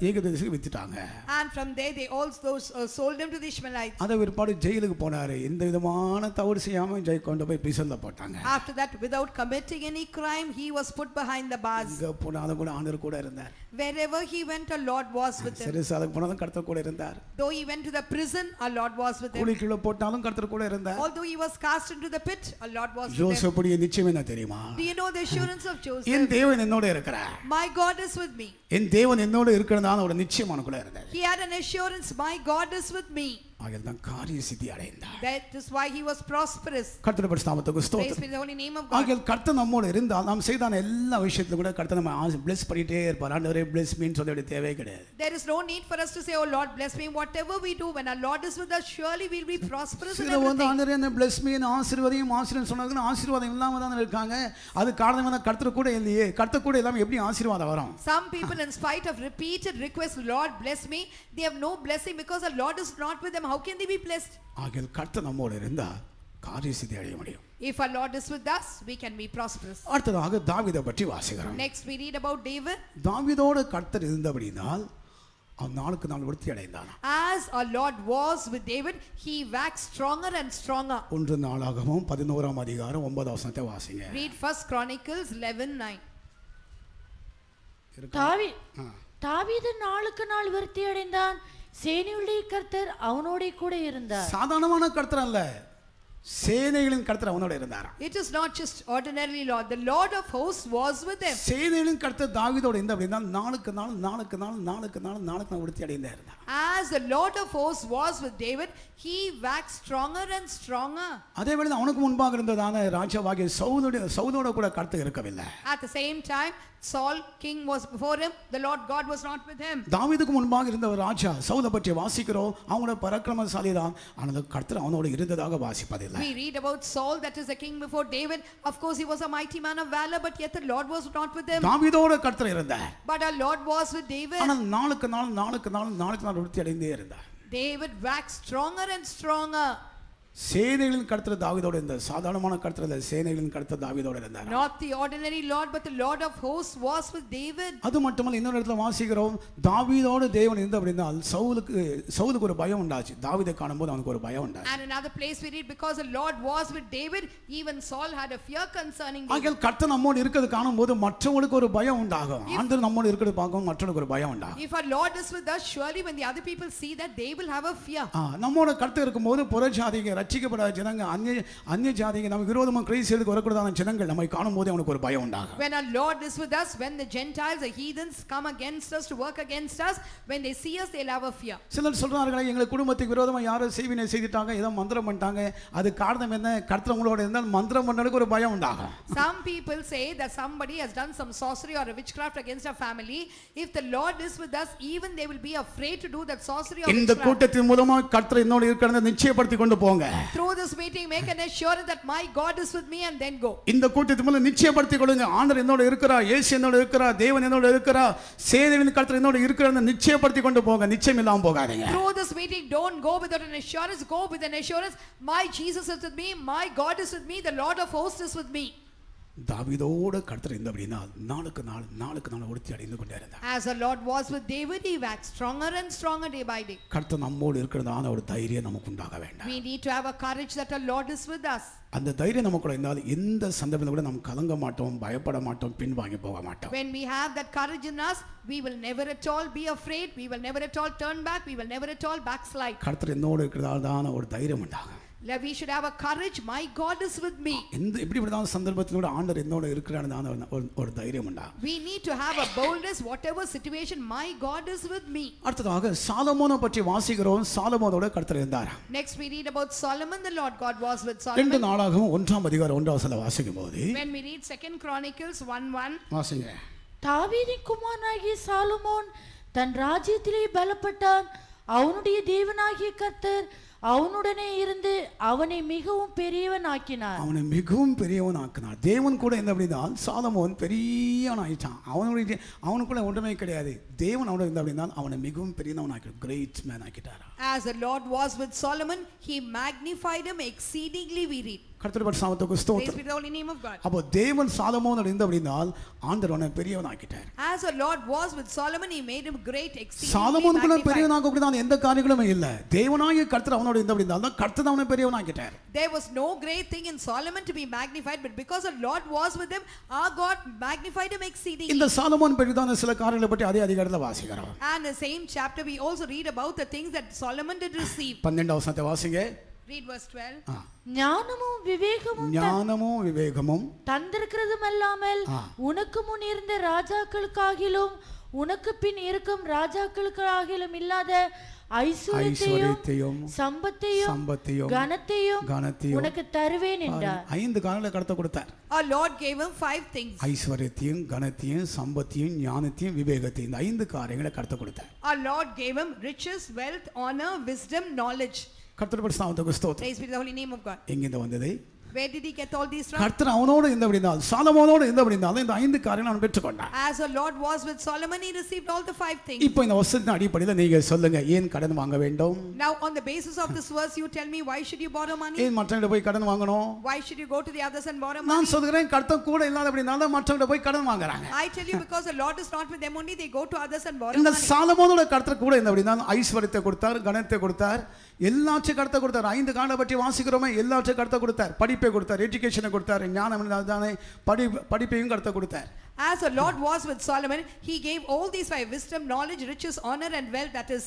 எகிப்து தேசத்துக்கு வித்துட்டாங்க. And from there they also sold him to the Ishmaelites. அத பிற்பாடு ஜெயிலுக்கு போனாரு. எந்த விதமான தவறு செய்யாம கொண்டு போய் பிரிசன்ல போட்டாங்க. After that, without committing any crime, he was put behind the bars. இங்க போனாலும் கூட ஆண்டவர் கூட இருந்தார். Wherever he went, our Lord was with him. சிறைசாலைக்கு போனாலும் கர்த்தர் கூட இருந்தார். Though he went to the prison, our Lord was with him. குழிக்குள்ள போட்டாலும் கர்த்தர் கூட இருந்தார். Although he was cast into the pit, our Lord was with him. யோசேப்புடைய நிச்சயம் என்ன தெரியுமா? Do you know the assurance of Joseph? என் தேவன் என்னோட இருக்கிறார். My God is with me. என் தேவன் என்னோட இருக்கிறதான ஒரு நிச்சயமான கூட இருந்தார். He had an assurance, my God is with me. ஆகையால் தான் காரிய சித்தி அடைந்தார். That is why he was prosperous. கர்த்தருடைய பரிசுத்த நாமத்துக்கு Praise ஸ்தோத்திரம். be the holy name of God. ஆகையால் கர்த்தர் நம்மோடு இருந்தால் நாம் செய்தான எல்லா விஷயத்திலும் கூட கர்த்தர் நம்ம bless பண்ணிட்டே இருப்பார். ஆண்டவரே bless me ன்னு சொல்ல வேண்டிய தேவை கிடையாது. There is no need for us to say, oh Lord bless me. Whatever we do, when our Lord is with us, surely we'll be prosperous in சில வந்து everything. ஆண்டவரே என்ன bless me ன்னு ஆசீர்வாதம் சொன்னாங்கன்னா ஆசீர்வாதம் இல்லாம தான் இருக்காங்க. அது காரணம் என்ன? கர்த்தர் கூட இல்லையே. கர்த்தர் கூட இல்லாம எப்படி ஆசீர்வாதம் வரும்? Some people, in spite of repeated requests, Lord bless me, they have no blessing because our Lord is not with them. How can they be blessed? ஆகையால் கர்த்தர் நம்மோடு இருந்தால் காரிய சித்தி அடைய முடியும். If our Lord is with us, we can be prosperous. அடுத்ததாக தாவீதை பற்றி வாசிக்கிறோம். Next we read about David. தாவீதோடு கர்த்தர் இருந்தபடினால் அவன் நாளுக்கு நாள் விருத்தி அடைந்தான். As our Lord was with David, he waxed stronger and stronger. 1 நாளாகமம் 11ஆம் அதிகாரம் 9ஆம் வசனத்தை வாசிங்க. Read 1 Chronicles 11:9. தாவீது நாளுக்கு நாள் விருத்தி அடைந்தான், சேனையுடைய கர்த்தர் அவனோட கூட இருந்தார். சாதாரணமான கர்த்தர் அல்ல, சேனைகளின் கர்த்தர் அவனோட இருந்தார். It is not just ordinary Lord, the Lord of hosts was with him. சேனைகளின் கர்த்தர் தாவீதோட இருந்த அப்படினா நாளுக்கு நாள் விருத்தி அடைந்தே இருந்தார். As the Lord of hosts was with David, he waxed stronger and stronger. அதே வேளையில் அவனுக்கு முன்பாக இருந்ததான ராஜாவாகிய சவுலோட கூட கர்த்தர் இருக்கவில்லை. At the same time, Saul king was before him, the Lord God was not with him. தாவீதுக்கு முன்பாக இருந்த ஒரு ராஜா சவுலை பற்றி வாசிக்கிறோம், அவனோட பராக்கிரமசாலி தான், ஆனால் கர்த்தர் அவனோடு இருந்ததாக வாசிப்பதில்லை. We read about Saul, that is the king before David. Of course he was a mighty man of valor, but yet the Lord was not with him. தாவீதோடு கர்த்தர் இருந்தார், But our Lord was with David. ஆனால் நாளுக்கு நாள் விருத்தி அடைந்தே இருந்தார். David waxed stronger and stronger. சேனைகளின் கர்த்தர் தாவீதோடு இருந்தார். சாதாரணமான கர்த்தர் இல்ல, சேனைகளின் கர்த்தர் தாவீதோடு இருந்தார். Not the ordinary Lord, but the Lord of hosts was with David. அது மட்டுமல்ல, இன்னொரு இடத்துல வாசிக்கிறோம், தாவீதோடு தேவன் இருந்த அப்படின்னா சவுலுக்கு ஒரு பயம் உண்டாச்சு. தாவீதை காணும்போது அவனுக்கு ஒரு பயம் உண்டாச்சு. And another place we read, because the Lord was with David, even Saul had a fear concerning David. ஆகையால் கர்த்தர் நம்மோடு இருக்கிறது காணும்போது மற்றவங்களுக்கு ஒரு பயம் உண்டாகும். ஆண்டவர் நம்மோடு இருக்கிறது பார்க்கும் மற்றவங்களுக்கு ஒரு பயம் உண்டாகும். If our Lord is with us, surely when the other people see that, they will have a fear. நம்மோட கர்த்தர் இருக்கும்போது புறஜாதிங்க ரட்சிக்கப்படாத ஜனங்க அந்நிய ஜாதிங்க நமக்கு விரோதமா கிறிஸ்துவுக்கு வரக்கூடாத ஜனங்கள் நம்மை காணும்போது அவனுக்கு ஒரு பயம் உண்டாகும். When our Lord is with us, when the Gentiles, the heathens come against us to work against us, when they see us, they'll have a fear. சிலர் சொல்றாங்க, எங்க குடும்பத்துக்கு விரோதமா யாரோ செய்வினை செய்துட்டாங்க, ஏதோ மந்திரம் பண்ணிட்டாங்க, அது காரணம் என்ன? கர்த்தர் உங்களோட இருந்தால் மந்திரம் பண்ணதுக்கு ஒரு பயம் உண்டாகும். Some people say that somebody has done some sorcery or a witchcraft against our family. If the Lord is with us, even they will be afraid to do that sorcery or இந்த witchcraft. கூட்டத்தின் மூலமா கர்த்தர் என்னோட இருக்கிறத நிச்சயப்படுத்தி கொண்டு போங்க. Through this meeting, make an assurance that my God is with me, and then go. இந்த கூட்டத்தின் மூலம் நிச்சயப்படுத்தி கொள்ளுங்க, ஆண்டவர் என்னோட இருக்கிறார், இயேசு என்னோட இருக்கிறார், தேவன் என்னோட இருக்கிறார், சேனைகளின் கர்த்தர் என்னோட இருக்கிறத நிச்சயப்படுத்தி கொண்டு போங்க. நிச்சயம் இல்லாம போகாதீங்க. Through this meeting, don't go without an assurance, go with an assurance, my Jesus is with me, my God is with me, the Lord of hosts is with me. தாவீதோடு கர்த்தர் இருந்த அப்படின்னா நாளுக்கு நாள் உறுதி அடைந்து கொண்டே இருந்தார். As the Lord was with David, he waxed stronger and stronger day by day. கர்த்தர் நம்மோடு இருக்கிறதான ஒரு தைரியம் நமக்கு உண்டாக வேண்டும். We need to have a courage that our Lord is with us. அந்த தைரியம் நமக்குள்ள இருந்தால் எந்த சந்தர்ப்பத்திலும் கூட நாம் கலங்க மாட்டோம், பயப்பட மாட்டோம், பின்வாங்கி போக மாட்டோம். When we have that courage in us, we will never at all be afraid, we will never at all turn back, we will never at all backslide. கர்த்தர் என்னோடு இருக்கிறதான ஒரு தைரியம் உண்டாகும். We should have a courage, my God is with me. எந்த எப்படிப்பட்டதான சந்தர்ப்பத்திலும் கூட ஆண்டவர் என்னோட இருக்கிறதான ஒரு தைரியம் உண்டாகும். We need to have a boldness, whatever situation, my God is with me. அடுத்ததாக சாலமோனை பற்றி வாசிக்கிறோம். சாலமோனோட கர்த்தர் இருந்தார். Next we read about Solomon, the Lord God was with 2 Solomon. நாளாகமம் 1ஆம் அதிகாரம் 1ஆம் வசனம் வாசிக்கும்போது, When we read 2 Chronicles 1:1, வாசிங்க. தாவீதின் குமாரனாகிய சாலமோன் தன் ராஜ்யத்திலே பலப்பட்டான். அவனுடைய தேவனாகிய கர்த்தர் அவனுடனே இருந்து அவனை மிகவும் பெரியவன் ஆக்கினார். அவனை மிகவும் பெரியவன் ஆக்கினார். தேவன் கூட என்ன அப்படின்னா சாலமோன் பெரியவன் ஆயிட்டான். அவனுக்குள்ள ஒன்றுமே கிடையாது. தேவன் அவனோட இருந்த அப்படின்னா அவனை மிகவும் பெரியவன் ஆக்கிட்டார், கிரேட் மேன் ஆக்கிட்டார். as the Lord was with Solomon, he magnified him exceedingly, we read. கர்த்தருடைய நாமத்துக்கு ஸ்தோத்திரம். Praise be the holy name of God. அப்போ தேவன் சாலமோனோட இருந்த அப்படின்னா ஆண்டவர் அவனை பெரியவன் ஆக்கிட்டார். As the Lord was with Solomon, he made him great, exceedingly சாலமோனுக்குள்ள magnified. பெரியவனாக அப்படிதான் எந்த காரியங்களுமே இல்ல. தேவனாகிய கர்த்தர் அவனோட இருந்த அப்படின்னா தான் கர்த்தர் அவனை பெரியவன் ஆக்கிட்டார். There was no great thing in Solomon to be magnified, but because the Lord was with him, our God magnified him exceedingly. இந்த சாலமோன் பெரியதான சில காரியங்களை பற்றி அதே அதிகாரத்துல வாசிக்கிறோம். And the same chapter we also read about the things that Solomon did receive. 12ஆம் வசனத்தை வாசிங்க. Read verse 12. ஞானமும் விவேகமும் தந்திருக்கிறதும் அல்லாமல் உனக்கு முன் இருந்த ராஜாக்களுக்காகிலும் உனக்கு பின் இருக்கும் ராஜாக்களுக்காகிலும் இல்லாத ஐஸ்வரியத்தையும் சம்பத்தையும் கனத்தையும் உனக்கு தருவேன் என்றார். 5 காரியங்களை கர்த்தர் கொடுத்தார். Our Lord gave him 5 things. ஐஸ்வரியத்தையும் கனத்தையும் சம்பத்தையும் ஞானத்தையும் விவேகத்தையும் இந்த 5 காரியங்களை கர்த்தர் கொடுத்தார். Our Lord gave him riches, wealth, honor, wisdom, knowledge. கர்த்தருடைய நாமத்துக்கு ஸ்தோத்திரம். Praise be the holy name of God. எங்கிருந்து வந்தது? Where did he get all these from? கர்த்தர் அவனோடு இருந்த அப்படினா சாலமோனோடு இருந்த அப்படினா இந்த 5 காரியங்களை அவன் பெற்றுக்கொண்டான். As the Lord was with Solomon, he received all the 5 things. இப்போ இந்த வசனத்தின் அடிப்படையில் நீங்க சொல்லுங்க, ஏன் கடன் வாங்க வேண்டும்? Now on the basis of this verse, you tell me, why should you borrow money? ஏன் மற்றவங்க போய் கடன் வாங்கணும்? Why should you go to the others and borrow money? நான் சொல்றேன், கர்த்தர் கூட இல்லாத அப்படினா தான் மற்றவங்க போய் கடன் வாங்குறாங்க. I tell you, because the Lord is not with them only, they go to others and borrow இந்த money. சாலமோனோட கர்த்தர் கூட இருந்த அப்படினா ஐஸ்வரியத்தை கொடுத்தார், கனத்தை கொடுத்தார், எல்லாத்தையும் கர்த்தர் கொடுத்தார். 5 காரியங்களை பற்றி வாசிக்கிறோமே, எல்லாத்தையும் கர்த்தர் கொடுத்தார். படிப்பை கொடுத்தார், எஜுகேஷனை கொடுத்தார், ஞானம் தானே படிப்பையும் கர்த்தர் கொடுத்தார். As the Lord was with Solomon, he gave all these 5: wisdom, knowledge, riches, honor and wealth. That is,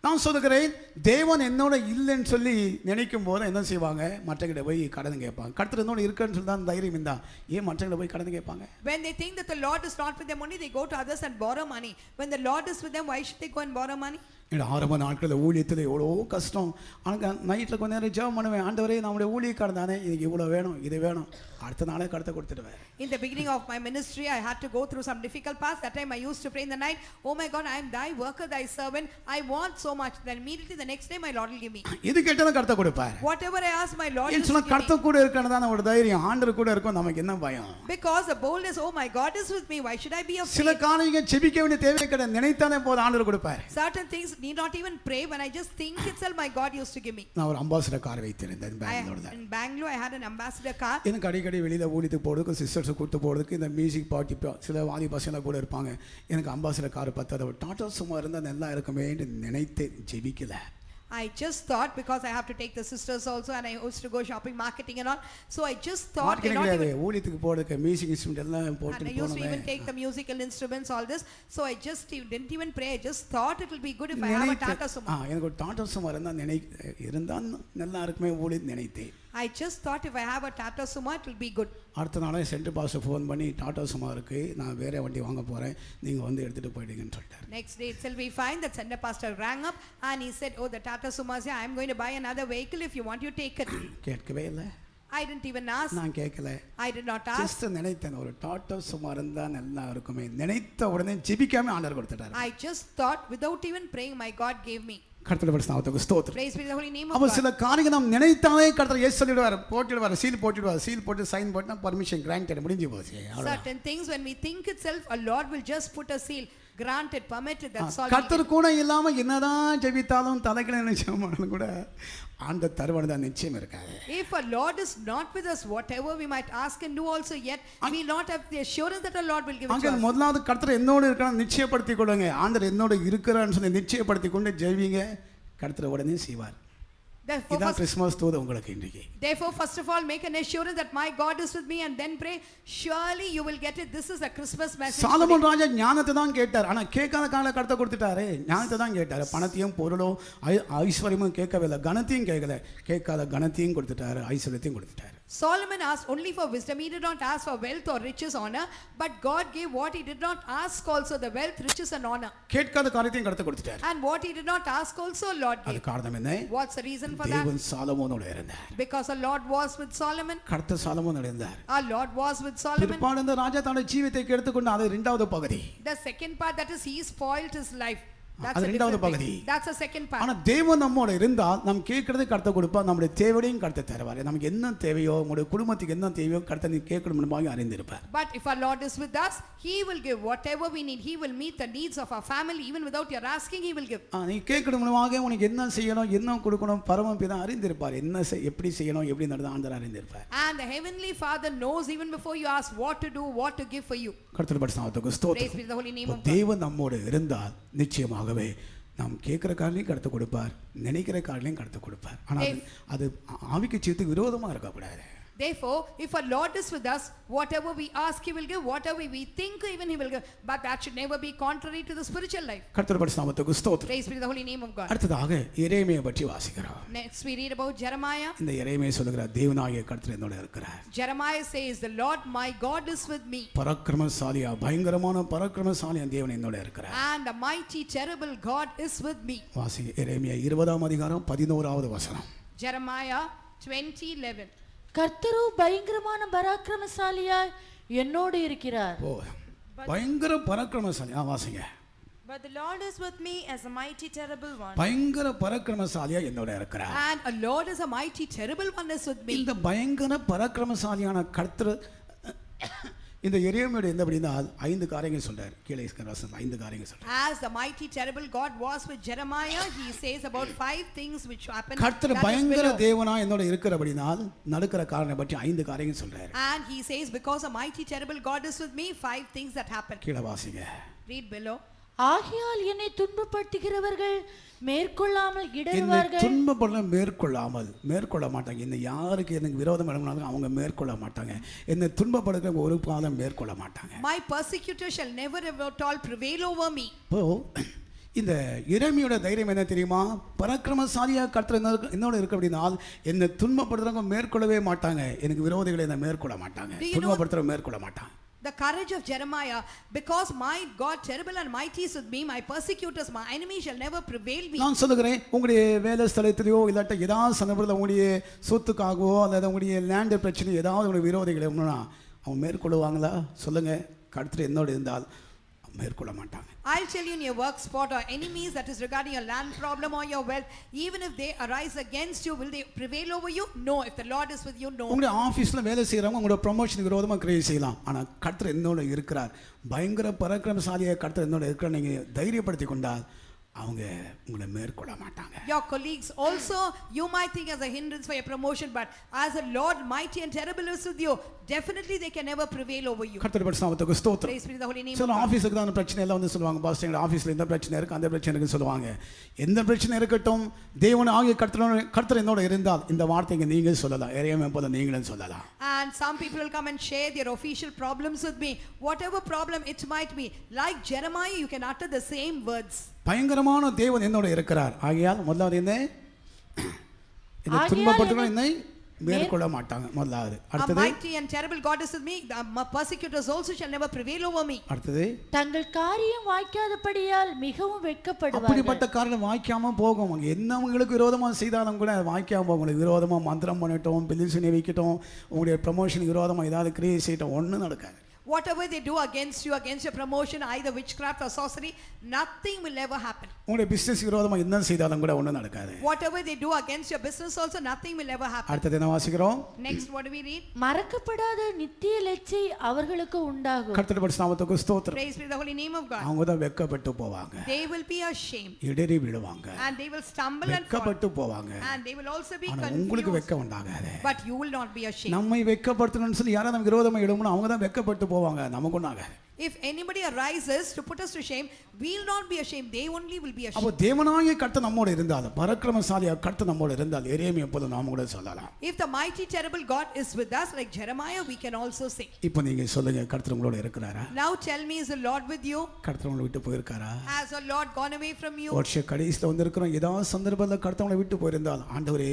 நான் சொல்லுகிறேன், தேவன் என்னோட இல்லைன்னு சொல்லி நினைக்கும் போது என்ன செய்வாங்க? மற்றவங்கிட்ட போய் கடன் கேட்பாங்க. கர்த்தர் என்னோட இருக்குன்னு சொல்லி தான் தைரியம் இருந்தா ஏன் மற்றவங்கிட்ட போய் கடன் கேட்பாங்க? when they think that the Lord is not with them only, they go to others and borrow money. When the Lord is with them, why should they go and borrow money? என்னோட ஆரம்ப நாட்களில் ஊழியத்தில் எவ்வளோ கஷ்டம். ஆனால் நைட்டில் கொஞ்ச நேரம் ஜெபம் பண்ணுவேன், ஆண்டவரே நம்முடைய ஊழியக்காரன் தானே, இதுக்கு இவ்வளோ வேணும் இது வேணும், அடுத்த நாளே கடத்த கொடுத்துடுவேன். In the beginning of my ministry, I had to go through some difficult paths. That time I used to pray in the night, oh my God, I am thy worker, thy servant, I want so much. Then immediately the next day my Lord will give me. இது கேட்டாலும் கடத்த கொடுப்பார். Whatever I ask, my Lord ஏன் will சொன்னா give கடத்த me. கூட இருக்கணும் ஒரு தைரியம், ஆண்டவர் கூட இருக்கும், நமக்கு என்ன பயம்? Because the boldness, oh my God is with me, why should I be சில afraid? காரியங்கள் ஜெபிக்க வேண்டிய தேவை கிடையாது, நினைத்தானே போதும் ஆண்டவர் கொடுப்பார். Certain things need not even pray. When I just think itself, my God used to give me. நான் ஒரு அம்பாசிடர் கார் வைத்திருந்தேன் பெங்களூர்ல. In Bangalore, I had an ambassador car. எனக்கு அடிக்கடி வெளியில் ஊழியத்துக்கு போகிறதுக்கு, சிஸ்டர்ஸை கூட்டு போகிறதுக்கு, இந்த மியூசிக் பார்ட்டி சில வாதி பசங்க கூட இருப்பாங்க. எனக்கு அம்பாசிடர் கார் பத்தாத, டாட்டா சும்மா இருந்தால் நல்லா இருக்குமேன்னு நினைத்து ஜெபிக்கல. I just thought, because I have to take the sisters also and I used to go shopping, marketing and all. So I just thought, ஊழியத்துக்கு போகிறதுக்கு மியூசிக் இன்ஸ்ட்ருமெண்ட் எல்லாம் and போட்டு I used to even போனேன். take the musical instruments, all this. So I just didn't even pray. I just thought it will be good if I have a Tata Sumo. எனக்கு ஒரு tata சும்மா இருந்தால் நல்லா இருக்குமே ஊழியத்து நினைத்தேன். I just thought if I have a Tata Sumo, it will be good. அடுத்த நாளே central pastor phone பண்ணி, டாட்டா சும்மா இருக்குது, நான் வேறு வண்டி வாங்க போகிறேன், நீங்கள் வந்து எடுத்துகிட்டு போயிடுங்கன்னு சொல்லிட்டார். Next day itself we find that Sender pastor rang up and he said, oh, the Tata Sumo is here, I am going to buy another vehicle, if you want you take it. கேட்கவே இல்லை, I didn't even ask. நான் கேட்கல, I did not ask. Just நினைத்தேன் ஒரு tata சும்மா இருந்தால் நல்லா இருக்குமே, நினைத்த உடனே ஜெபிக்காம ஆண்டவர் கொடுத்துட்டார். I just thought, without even praying, my God gave me. கர்த்தருடைய பரிசுத்தத்துக்கு ஸ்தோத்திரம். Praise be to the holy name of அப்போ God. சில காரியங்கள் நாம் நினைத்தாலே கர்த்தர் எஸ் சொல்லிடுவார், போட்டுடுவார், சீல் போட்டுடுவார், சீல் போட்டு சைன் போட்டுனா பர்மிஷன் கிராண்டட், முடிஞ்சு போச்சு. Certain things, when we think itself, a Lord will just put a seal, granted, permitted, that's all. கர்த்தர் கூட இல்லாம என்னதான் ஜெபித்தாலும் தலைகளை நிச்சயமானாலும் கூட ஆண்ட தருவனதா நிச்சயம் இருக்காது. If a Lord is not with us, whatever we might ask and do also, yet we will not have the assurance that a Lord will give it to அங்க us. முதலாவது கர்த்தர் என்னோடு இருக்கணும் நிச்சயப்படுத்திக் கொள்ளுங்க. ஆண்டவர் என்னோடு இருக்கிறான்னு சொல்லி நிச்சயப்படுத்திக் கொண்டு ஜெபிங்க, கர்த்தர் உடனே செய்வார். இதான் கிறிஸ்மஸ் தூது உங்களுக்கு இன்றைக்கு. Therefore, first of all, make an assurance that my God is with me and then pray, surely you will get it. This is a Christmas message. Solomon ராஜா ஞானத்தை தான் கேட்டார், ஆனா கேட்காத கால கர்த்தர் கொடுத்துட்டாரு. ஞானத்தை தான் கேட்டாரு, பணத்தையும் பொருளும் ஐஸ்வர்யமும் கேட்கவில்லை, கனத்தையும் கேட்கல, கேட்காத கனத்தையும் கொடுத்துட்டாரு, ஐஸ்வர்யத்தையும் கொடுத்துட்டாரு. Solomon asked only for wisdom. He did not ask for wealth or riches, honor, but God gave what he did not ask also, the wealth, riches and honor. கேட்காத காரியத்தையும் கர்த்தர் கொடுத்துட்டாரு. And what he did not ask also, Lord அது gave. காரணம் என்ன? What's the reason for that? தேவன் சாலமோனோட இருந்தார். Because the Lord was with Solomon. கர்த்தர் சாலமோனோட இருந்தார். Our Lord was with Solomon. பிற்பாடு இந்த ராஜா தன்னுடைய ஜீவியத்தை கெடுத்துக்கொண்டு, அது இரண்டாவது பகுதி. The second part, that is, he spoiled his life. That's அது a இரண்டாவது different பகுதி. thing. That's the second part. ஆனா தேவன் நம்மோட இருந்தால் நாம் கேட்கறதை கர்த்தர் கொடுப்பார், நம்முடைய தேவையையும் கர்த்தர் தருவார். நமக்கு என்ன தேவையோ, நம்முடைய குடும்பத்துக்கு என்ன தேவையோ கர்த்தர் நீ கேட்கணும் மூலமாக அறிந்திருப்பார். But if our Lord is with us, he will give whatever we need. He will meet the needs of our family, even without your asking, he will give. நீ கேட்கணும் மூலமாக உனக்கு என்ன செய்யணும், என்ன கொடுக்கணும், பரமபிதா அறிந்திருப்பார். என்ன எப்படி செய்யணும், எப்படி நடந்து ஆண்டவர் அறிந்திருப்பார். And the heavenly Father knows even before you ask what to do, what to give for you. கர்த்தர் பரிசுத்தத்துக்கு Praise ஸ்தோத்திரம். be to the holy name of God. தேவன் நம்மோடு இருந்தால் நிச்சயமாகவே நாம் கேட்கிற காரியங்களையும் கடத்து கொடுப்பார், நினைக்கிற காரியங்களையும் கடத்து கொடுப்பார். ஆனால் அது ஆவிக்கு ஜீவத்துக்கு விரோதமாக இருக்கக்கூடாது. Therefore, if our Lord is with us, whatever we ask, he will give. Whatever we think, even he will give. But that should never be contrary to the spiritual life. கர்த்தர் பரிசுத்தத்துக்கு ஸ்தோத்திரம். Praise be to the holy name of God. அடுத்ததாக எரேமியா பற்றி வாசிக்கிறோம். Next we read about Jeremiah. இந்த எரேமியா சொல்லுகிறார், தேவனாகிய கர்த்தர் என்னோட இருக்கிறார். Jeremiah says, the Lord my God is with me. பராக்கிரமசாலியா, பயங்கரமான பராக்கிரமசாலியா தேவன் என்னோட இருக்கிறார். And the mighty terrible God is with me. வாசி எரேமியா 20ஆம் அதிகாரம் 11வது வசனம். Jeremiah 20:11. கர்த்தரு பயங்கரமான பராக்கிரமசாலியாய் என்னோடு இருக்கிறார். ஓ, பயங்கர பராக்கிரமசாலி. வாசிங்க. But the Lord is with me as a mighty terrible one. பயங்கர பராக்கிரமசாலியா என்னோட இருக்கிறார். And a Lord is a mighty terrible one is with me. இந்த பயங்கர பராக்கிரமசாலியான கர்த்தர் இந்த எரேமியா என்னபடினா 5 காரியங்கள் சொல்றார். கீழே இருக்கிற வசனம் 5 காரியங்கள் சொல்றார். As the mighty terrible God was with Jeremiah, he says about 5 things which happened. கர்த்தர் பயங்கர தேவனா என்னோட இருக்கிறபடினால் நடக்கிற காரணத்தை பற்றி 5 காரியங்கள் சொல்றார். And he says, because a mighty terrible God is with me, 5 things that happened. கீழே வாசிங்க. Read below. ஆகையால் என்னை துன்பப்படுத்துகிறவர்கள் மேற்கொள்ளாமல் என்னை இடறுவார்கள். துன்பப்பட மேற்கொள்ள மாட்டாங்க. என்ன யாருக்கு எனக்கு விரோதம் எழுப்பினாலும் அவங்க மேற்கொள்ள மாட்டாங்க. என்னை துன்பப்படுத்த ஒரு பாதம் மேற்கொள்ள மாட்டாங்க. My persecutor shall never ever at all prevail over me. இந்த எரேமியாவோட தைரியம் என்ன தெரியுமா? பராக்கிரமசாலியா கர்த்தர் என்னோட இருக்க அப்படினால் என்னை துன்பப்படுத்துறவங்க மேற்கொள்ளவே மாட்டாங்க. எனக்கு விரோதிகளை என்ன மேற்கொள்ள மாட்டாங்க, துன்பப்படுத்துறவங்க மேற்கொள்ள மாட்டாங்க. The courage of Jeremiah, because my God terrible and mighty is with me, my persecutors, my enemies shall never prevail me. நான் சொல்லுகிறேன், உங்களுடைய வேலை ஸ்தலத்திலேயோ இல்லாட்ட ஏதாவது சந்தர்ப்பத்தில் உங்களுடைய சொத்துக்காகவோ அல்லது உங்களுடைய லேண்டு பிரச்சனை ஏதாவது உங்களுடைய விரோதிகள் ஒன்றுனா அவங்க மேற்கொள்ளுவாங்களா? சொல்லுங்க. கர்த்தர் என்னோட இருந்தால் மேற்கொள்ள மாட்டாங்க. I'll tell you in your work spot or enemies, that is regarding your land problem or your wealth, even if they arise against you, will they prevail over you? No. If the Lord is with you, no. உங்களுடைய ஆபீஸ்ல வேலை செய்யறவங்க உங்களோட ப்ரமோஷனுக்கு விரோதமா கிரியை செய்யலாம். ஆனா கர்த்தர் என்னோட இருக்கிறார், பயங்கர பராக்கிரமசாலியா கர்த்தர் என்னோட இருக்கிற நீங்க தைரியப்படுத்தி கொண்டால் அவங்க உங்களை மேற்கொள்ள மாட்டாங்க. Your colleagues also, you might think as a hindrance for your promotion, but as a Lord mighty and terrible is with you, definitely they can never prevail over you. கர்த்தருடைய பரிசுத்த நாமத்துக்கு ஸ்தோத்திரம். Praise be to the holy name சில of God. ஆபீஸ்க்கு தான் பிரச்சனை எல்லாம் வந்து சொல்லுவாங்க, பாஸ் எங்க ஆபீஸ்ல இந்த பிரச்சனை இருக்கு அந்த பிரச்சனை இருக்குன்னு சொல்லுவாங்க. எந்த பிரச்சனை இருக்கட்டும், தேவன் ஆகிய கர்த்தர் என்னோட இருந்தால் இந்த வார்த்தையை நீங்க சொல்லலாம், எரேமியா போல நீங்களும் சொல்லலாம். And some people will come and share their official problems with me, whatever problem it might be. Like Jeremiah, you can utter the same words. பயங்கரமான தேவன் என்னோட இருக்கிறார், ஆகையால் முதலாவது என்ன, இந்த துன்பப்படுத்துகிற என்னை மேற்கொள்ள மாட்டாங்க. முதலாவது. A அடுத்தது, mighty and terrible God is with me, the persecutors also shall never prevail over me. அடுத்தது, தங்கள் காரியம் வாய்க்காதபடியால் மிகவும் வெட்கப்படுவார்கள். அப்படிப்பட்ட காரணம் வாய்க்காம போகும். என்னவங்களுக்கு விரோதமா செய்தாலும் கூட வாய்க்காம போகும். உங்களுக்கு விரோதமா மந்திரம் பண்ணிட்டோம், பிலிசுனை வைக்கட்டும், உங்களுடைய ப்ரமோஷனுக்கு விரோதமா ஏதாவது கிரியை செய்யட்டும், ஒன்றும் நடக்காது. Whatever they do against you, against your promotion, either witchcraft or sorcery, nothing will ever happen. உங்களுடைய பிசினஸ் விரோதமா என்ன செய்தாலும் கூட ஒன்றும் நடக்காது. Whatever they do against your business also, nothing will ever happen. அடுத்தது என்ன வாசிக்கிறோம்? Next, what do we read? மறக்கப்படாத நித்திய லட்சை அவர்களுக்கு உண்டாகும். கர்த்தருடைய பரிசுத்த நாமத்துக்கு ஸ்தோத்திரம். Praise be the holy name of God. அவங்க தான் வெட்கப்பட்டு போவாங்க, They will be ashamed, இடறி விழுவாங்க, and they will stumble and fall, வெட்கப்பட்டு போவாங்க. and they will also be ஆனா உங்களுக்கு confused, வெட்கம் உண்டாகாது. but you will not be ashamed. நம்மை வெட்கப்படுத்தணும்னு சொல்லி யாராவது நமக்கு விரோதமா எழும்பணும், அவங்க தான் வெட்கப்பட்டு போவாங்க, நமக்கு ஒன்றாகாது. If anybody arises to put us to shame, we will not be ashamed, they only will be அப்போ ashamed. தேவனாகிய கர்த்தர் நம்மோடு இருந்தால், பராக்கிரமசாலியா கர்த்தர் நம்மோடு இருந்தால், எரேமியா போல நாம கூட சொல்லலாம். If the mighty terrible God is with us, like Jeremiah, we can also say. இப்போ நீங்க சொல்லுங்க, கர்த்தர் உங்களோட இருக்கிறாரா? Now tell me, is the Lord with you? கர்த்தர் உங்களை விட்டு போயிருக்காரா? Has the Lord gone away from you? வருஷ கடைசியில் வந்திருக்கிறோம், ஏதாவது சந்தர்ப்பத்தில் கர்த்தர் உங்களை விட்டு போயிருந்தால், ஆண்டவரே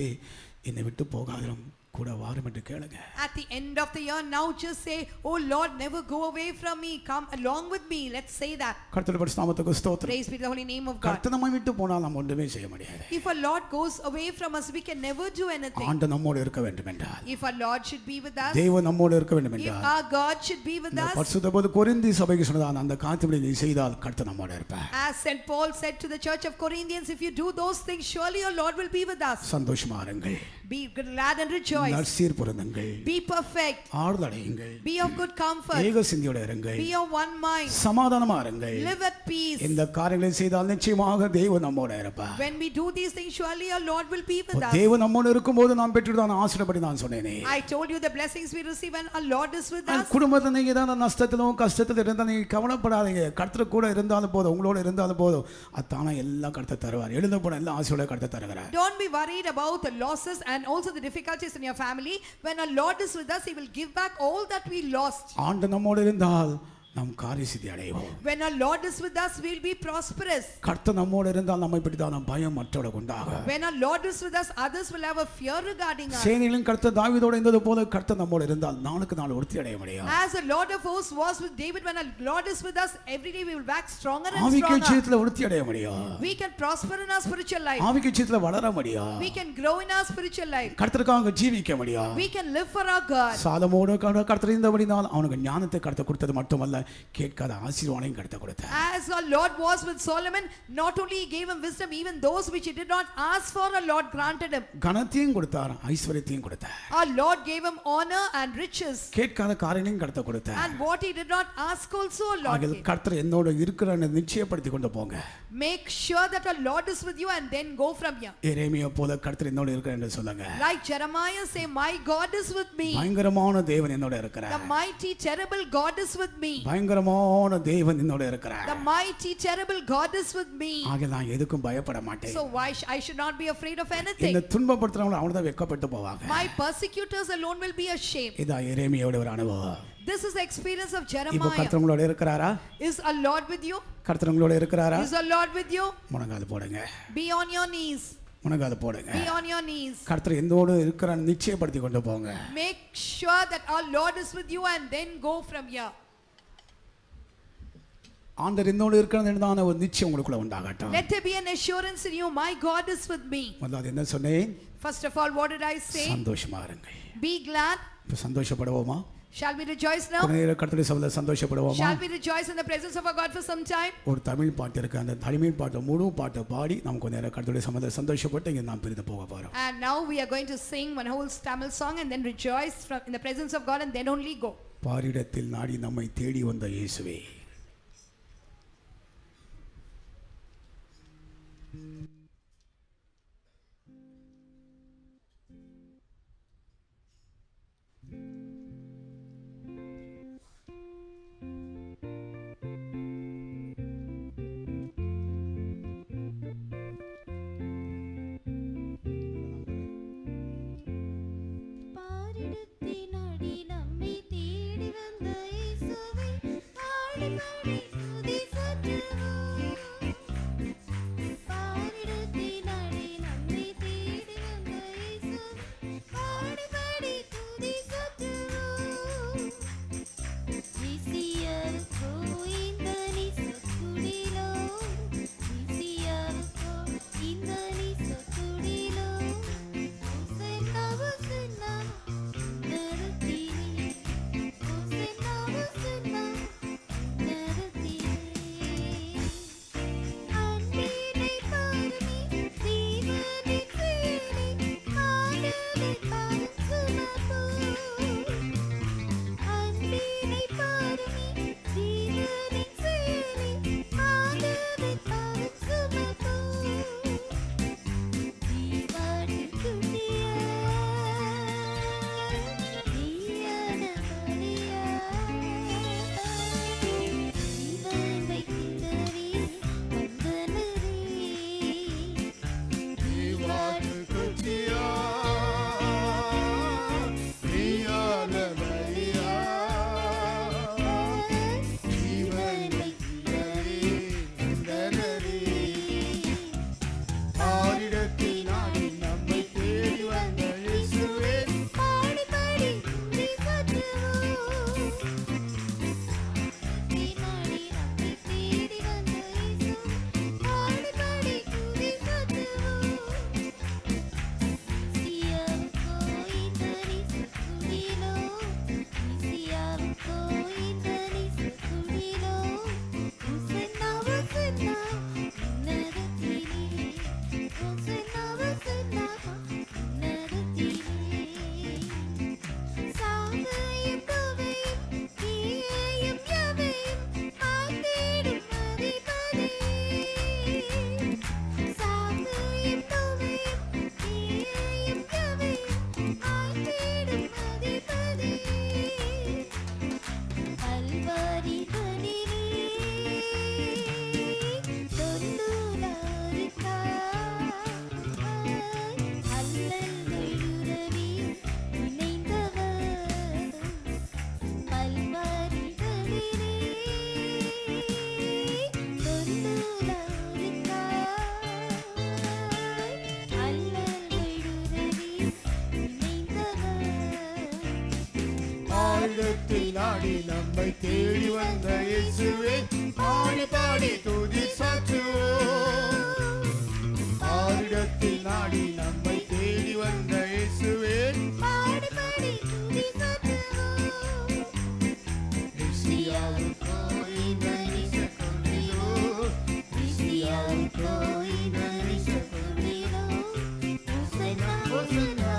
என்னை விட்டு போகாதிரும், கூட வாரும் என்று கேளுங்க. At the end of the year, now just say, oh Lord, never go away from me, come along with me. Let's say that. கர்த்தருடைய பரிசுத்த நாமத்துக்கு ஸ்தோத்திரம். Praise be to the holy name of God. கர்த்தர் நம்மை விட்டு போனால் நாம் ஒன்றுமே செய்ய முடியாது. If our Lord goes away from us, we can never do anything. ஆண்டவர் நம்மோடு இருக்க வேண்டும் என்றால், If our Lord should be with us, தேவன் நம்மோடு இருக்க வேண்டும் if என்றால், our God should be with us, பரிசுத்த போது கொரிந்தி சபைக்கு சொன்னதான் அந்த காரியத்தை நீ செய்தால் கர்த்தர் நம்மோடு இருப்பார். as St. Paul said to the church of Corinthians, if you do those things, surely your Lord will be with us. சந்தோஷமா இருங்கள், Be glad and rejoice. நற்சீர் பொருந்துங்கள், Be perfect. ஆறுதலையுங்கள், Be of good comfort. ஏக சிந்தையோடு இருங்கள், Be of one mind. சமாதானமா இருங்கள். Live at peace. இந்த காரியங்களை செய்தால் நிச்சயமாக தேவன் நம்மோடு இருப்பார். When we do these things, surely our Lord will be with us. தேவன் நம்மோடு இருக்கும்போது நாம் பெற்றுதான் ஆசீர்வாதப்படி நான் சொன்னேனே. I told you the blessings we receive when our Lord is with us. குடும்பத்தில் நீங்க ஏதாவது நஷ்டத்திலும் கஷ்டத்தில் இருந்தால் நீங்க கவலைப்படாதீங்க, கர்த்தர் கூட இருந்தாலும் போதும், உங்களோட இருந்தாலும் போதும், அத்தான எல்லாம் கர்த்தர் தருவார். எழுந்த போன எல்லாம் ஆசீர்வாத கர்த்தர் தருகிறார். Don't be worried about the losses and also the difficulties in your family. When our Lord is with us, He will give back all that we lost. ஆண்டு நம்மோடு இருந்தால் நாம் காரிய சித்தி அடைவோம். When our Lord is with us, we will be prosperous. கர்த்தர் நம்மோடு இருந்தால் நம்மை பற்றிதான் பயம் மற்றோட உண்டாகும். When our Lord is with us, others will have a fear regarding us. சேனையிலும் கர்த்தர் தாவீதோடு இருந்தது போல கர்த்தர் நம்மோடு இருந்தால் நாளுக்கு நாள் உறுதி அடைய முடியும். As the Lord of hosts was with David, when our Lord is with us, every day we will wax stronger and ஆவிக்கு stronger. ஜீவிதத்தில் உறுதி அடைய முடியும். We can prosper in our spiritual life. ஆவிக்கு ஜீவிதத்தில் வளர முடியும். We can grow in our spiritual life. கர்த்தருக்காக ஜீவிக்க முடியும். We can live for our God. சாலமோடு கர்த்தர் இருந்தபடினால் அவனுக்கு ஞானத்தை கர்த்தர் கொடுத்தது மட்டுமல்ல, கேட்காத ஆசீர்வாதத்தையும் கர்த்தர் கொடுத்தார். As our Lord was with Solomon, not only He gave him wisdom, even those which he did not ask for, our Lord granted him. கனத்தையும் கொடுத்தார், ஐஸ்வரியத்தையும் கொடுத்தார். Our Lord gave him honor and riches. கேட்காத காரியங்களையும் கர்த்தர் கொடுத்தார். And what he did not ask also, our Lord ஆகிய gave. கர்த்தர் என்னோட இருக்கிறன்னு நிச்சயப்படுத்தி கொண்டு போங்க. Make sure that our Lord is with you and then go from here. எரேமியா போல கர்த்தர் என்னோட இருக்கிறன்னு சொல்லுங்க. Like Jeremiah, say, my God is with me. பயங்கரமான தேவன் என்னோட இருக்கிறார். The mighty, terrible God is with me. பயங்கரமான தேவன் என்னோட இருக்கிறார். The mighty, terrible God is with me. ஆக நான் எதுக்கும் பயப்பட மாட்டேன். So why I should not be afraid of anything? என்ன துன்பப்படுத்துறவங்க அவங்க தான் வெட்கப்பட்டு போவாங்க. My persecutors alone will be ashamed. இதா எரேமியாவோட ஒரு அனுபவம். This is the experience of இப்போ Jeremiah. கர்த்தர் உங்களோட இருக்கிறாரா? Is our Lord with you? கர்த்தர் உங்களோட இருக்கிறாரா? Is our Lord with you? முழங்கால் போடுங்க, Be on your knees. முழங்கால் போடுங்க. Be on your knees. கர்த்தர் எந்தோடு இருக்கிறான்னு நிச்சயப்படுத்தி கொண்டு போங்க. Make sure that our Lord is with you and then go from here. ஆண்டவர் என்னோடு இருக்கிறதான ஒரு நிச்சயம் உங்களுக்குள்ள உண்டாகட்டும். Let there be an assurance in you, my God is with me. முதல்ல என்ன சொன்னேன்? First of all, what did I say? சந்தோஷமா இருங்க. Be glad. இப்ப சந்தோஷப்படுவோமா? Shall we rejoice now? கொஞ்ச நேரம் கர்த்தருடைய சமூகத்தில் சந்தோஷப்படுவோமா? Shall we rejoice in the presence of our God for some time? ஒரு தமிழ் பாட்டு இருக்கு, அந்த தமிழ் பாட்டு முழு பாட்டை பாடி நாம் கொஞ்ச நேரம் கர்த்தருடைய சமூகத்தில் சந்தோஷப்பட்டு இங்க நாம் பிரிந்து போக போறோம். And now we are going to sing one whole Tamil song and then rejoice in the presence of God and then only go. பாரிடத்தில் நாடி நம்மை தேடி வந்த இயேசுவே. பாரிடத்தில் நாடி நம்மை தேடி வந்த இயேசுவே, பாடி பாடி துதி சாற்றுவோம். பாரிடத்தில் நாடி நம்மை தேடி வந்த இயேசுவே, பாடி பாடி துதி சாற்றுவோம். மெசியாவுக்கோ இந்த நேசக்கொடியோ, மெசியாவுக்கோ இந்த நேசக்கொடியோ, ஹோசன்னா ஹோசன்னா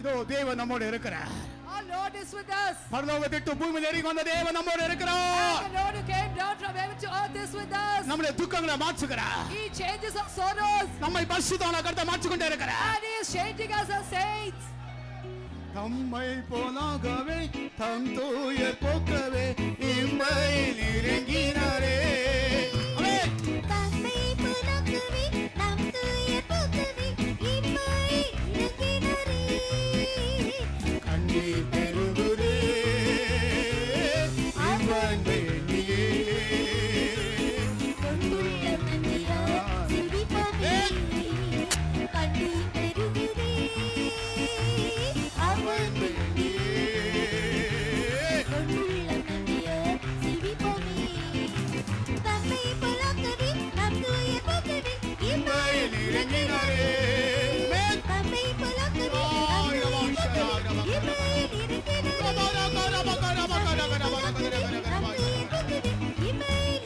இதோ தேவன் நம்மோடு இருக்கிறார். Our Lord is with us. பரலோகத்திலிருந்து பூமியில் இறங்கி வந்த தேவன் நம்மோடு இருக்கிறார். The Lord who came down from heaven to earth is with us. நம்முடைய துக்கங்களை மாற்றுகிறார். He changes our sorrows. நம்மை பரிசுத்தமான கர்த்தர் மாற்றிக்கொண்டே இருக்கிறார். And He is changing us as saints. தம்மை போலாகவே தம் தூய போக்கவே இம்மையில் இறங்கினாரே. ஆமென். தம்மை போலாகவே நம் தூய போக்கவே இம்மையில் இறங்கினாரே. கண்ணீர் பெருகுதே அவன் வேண்டியே. கொண்டுள்ள நன்றியால் சிரிப்போமே. கண்ணீர் பெருகுதே அவன் வேண்டியே. கொண்டுள்ள நன்றியால் சிரிப்போமே. தம்மை போலாகவே நம் தூய போக்கவே இம்மையில் இறங்கினாரே. தம்மை போலாகவே நம் தூய போக்கவே இம்மையில்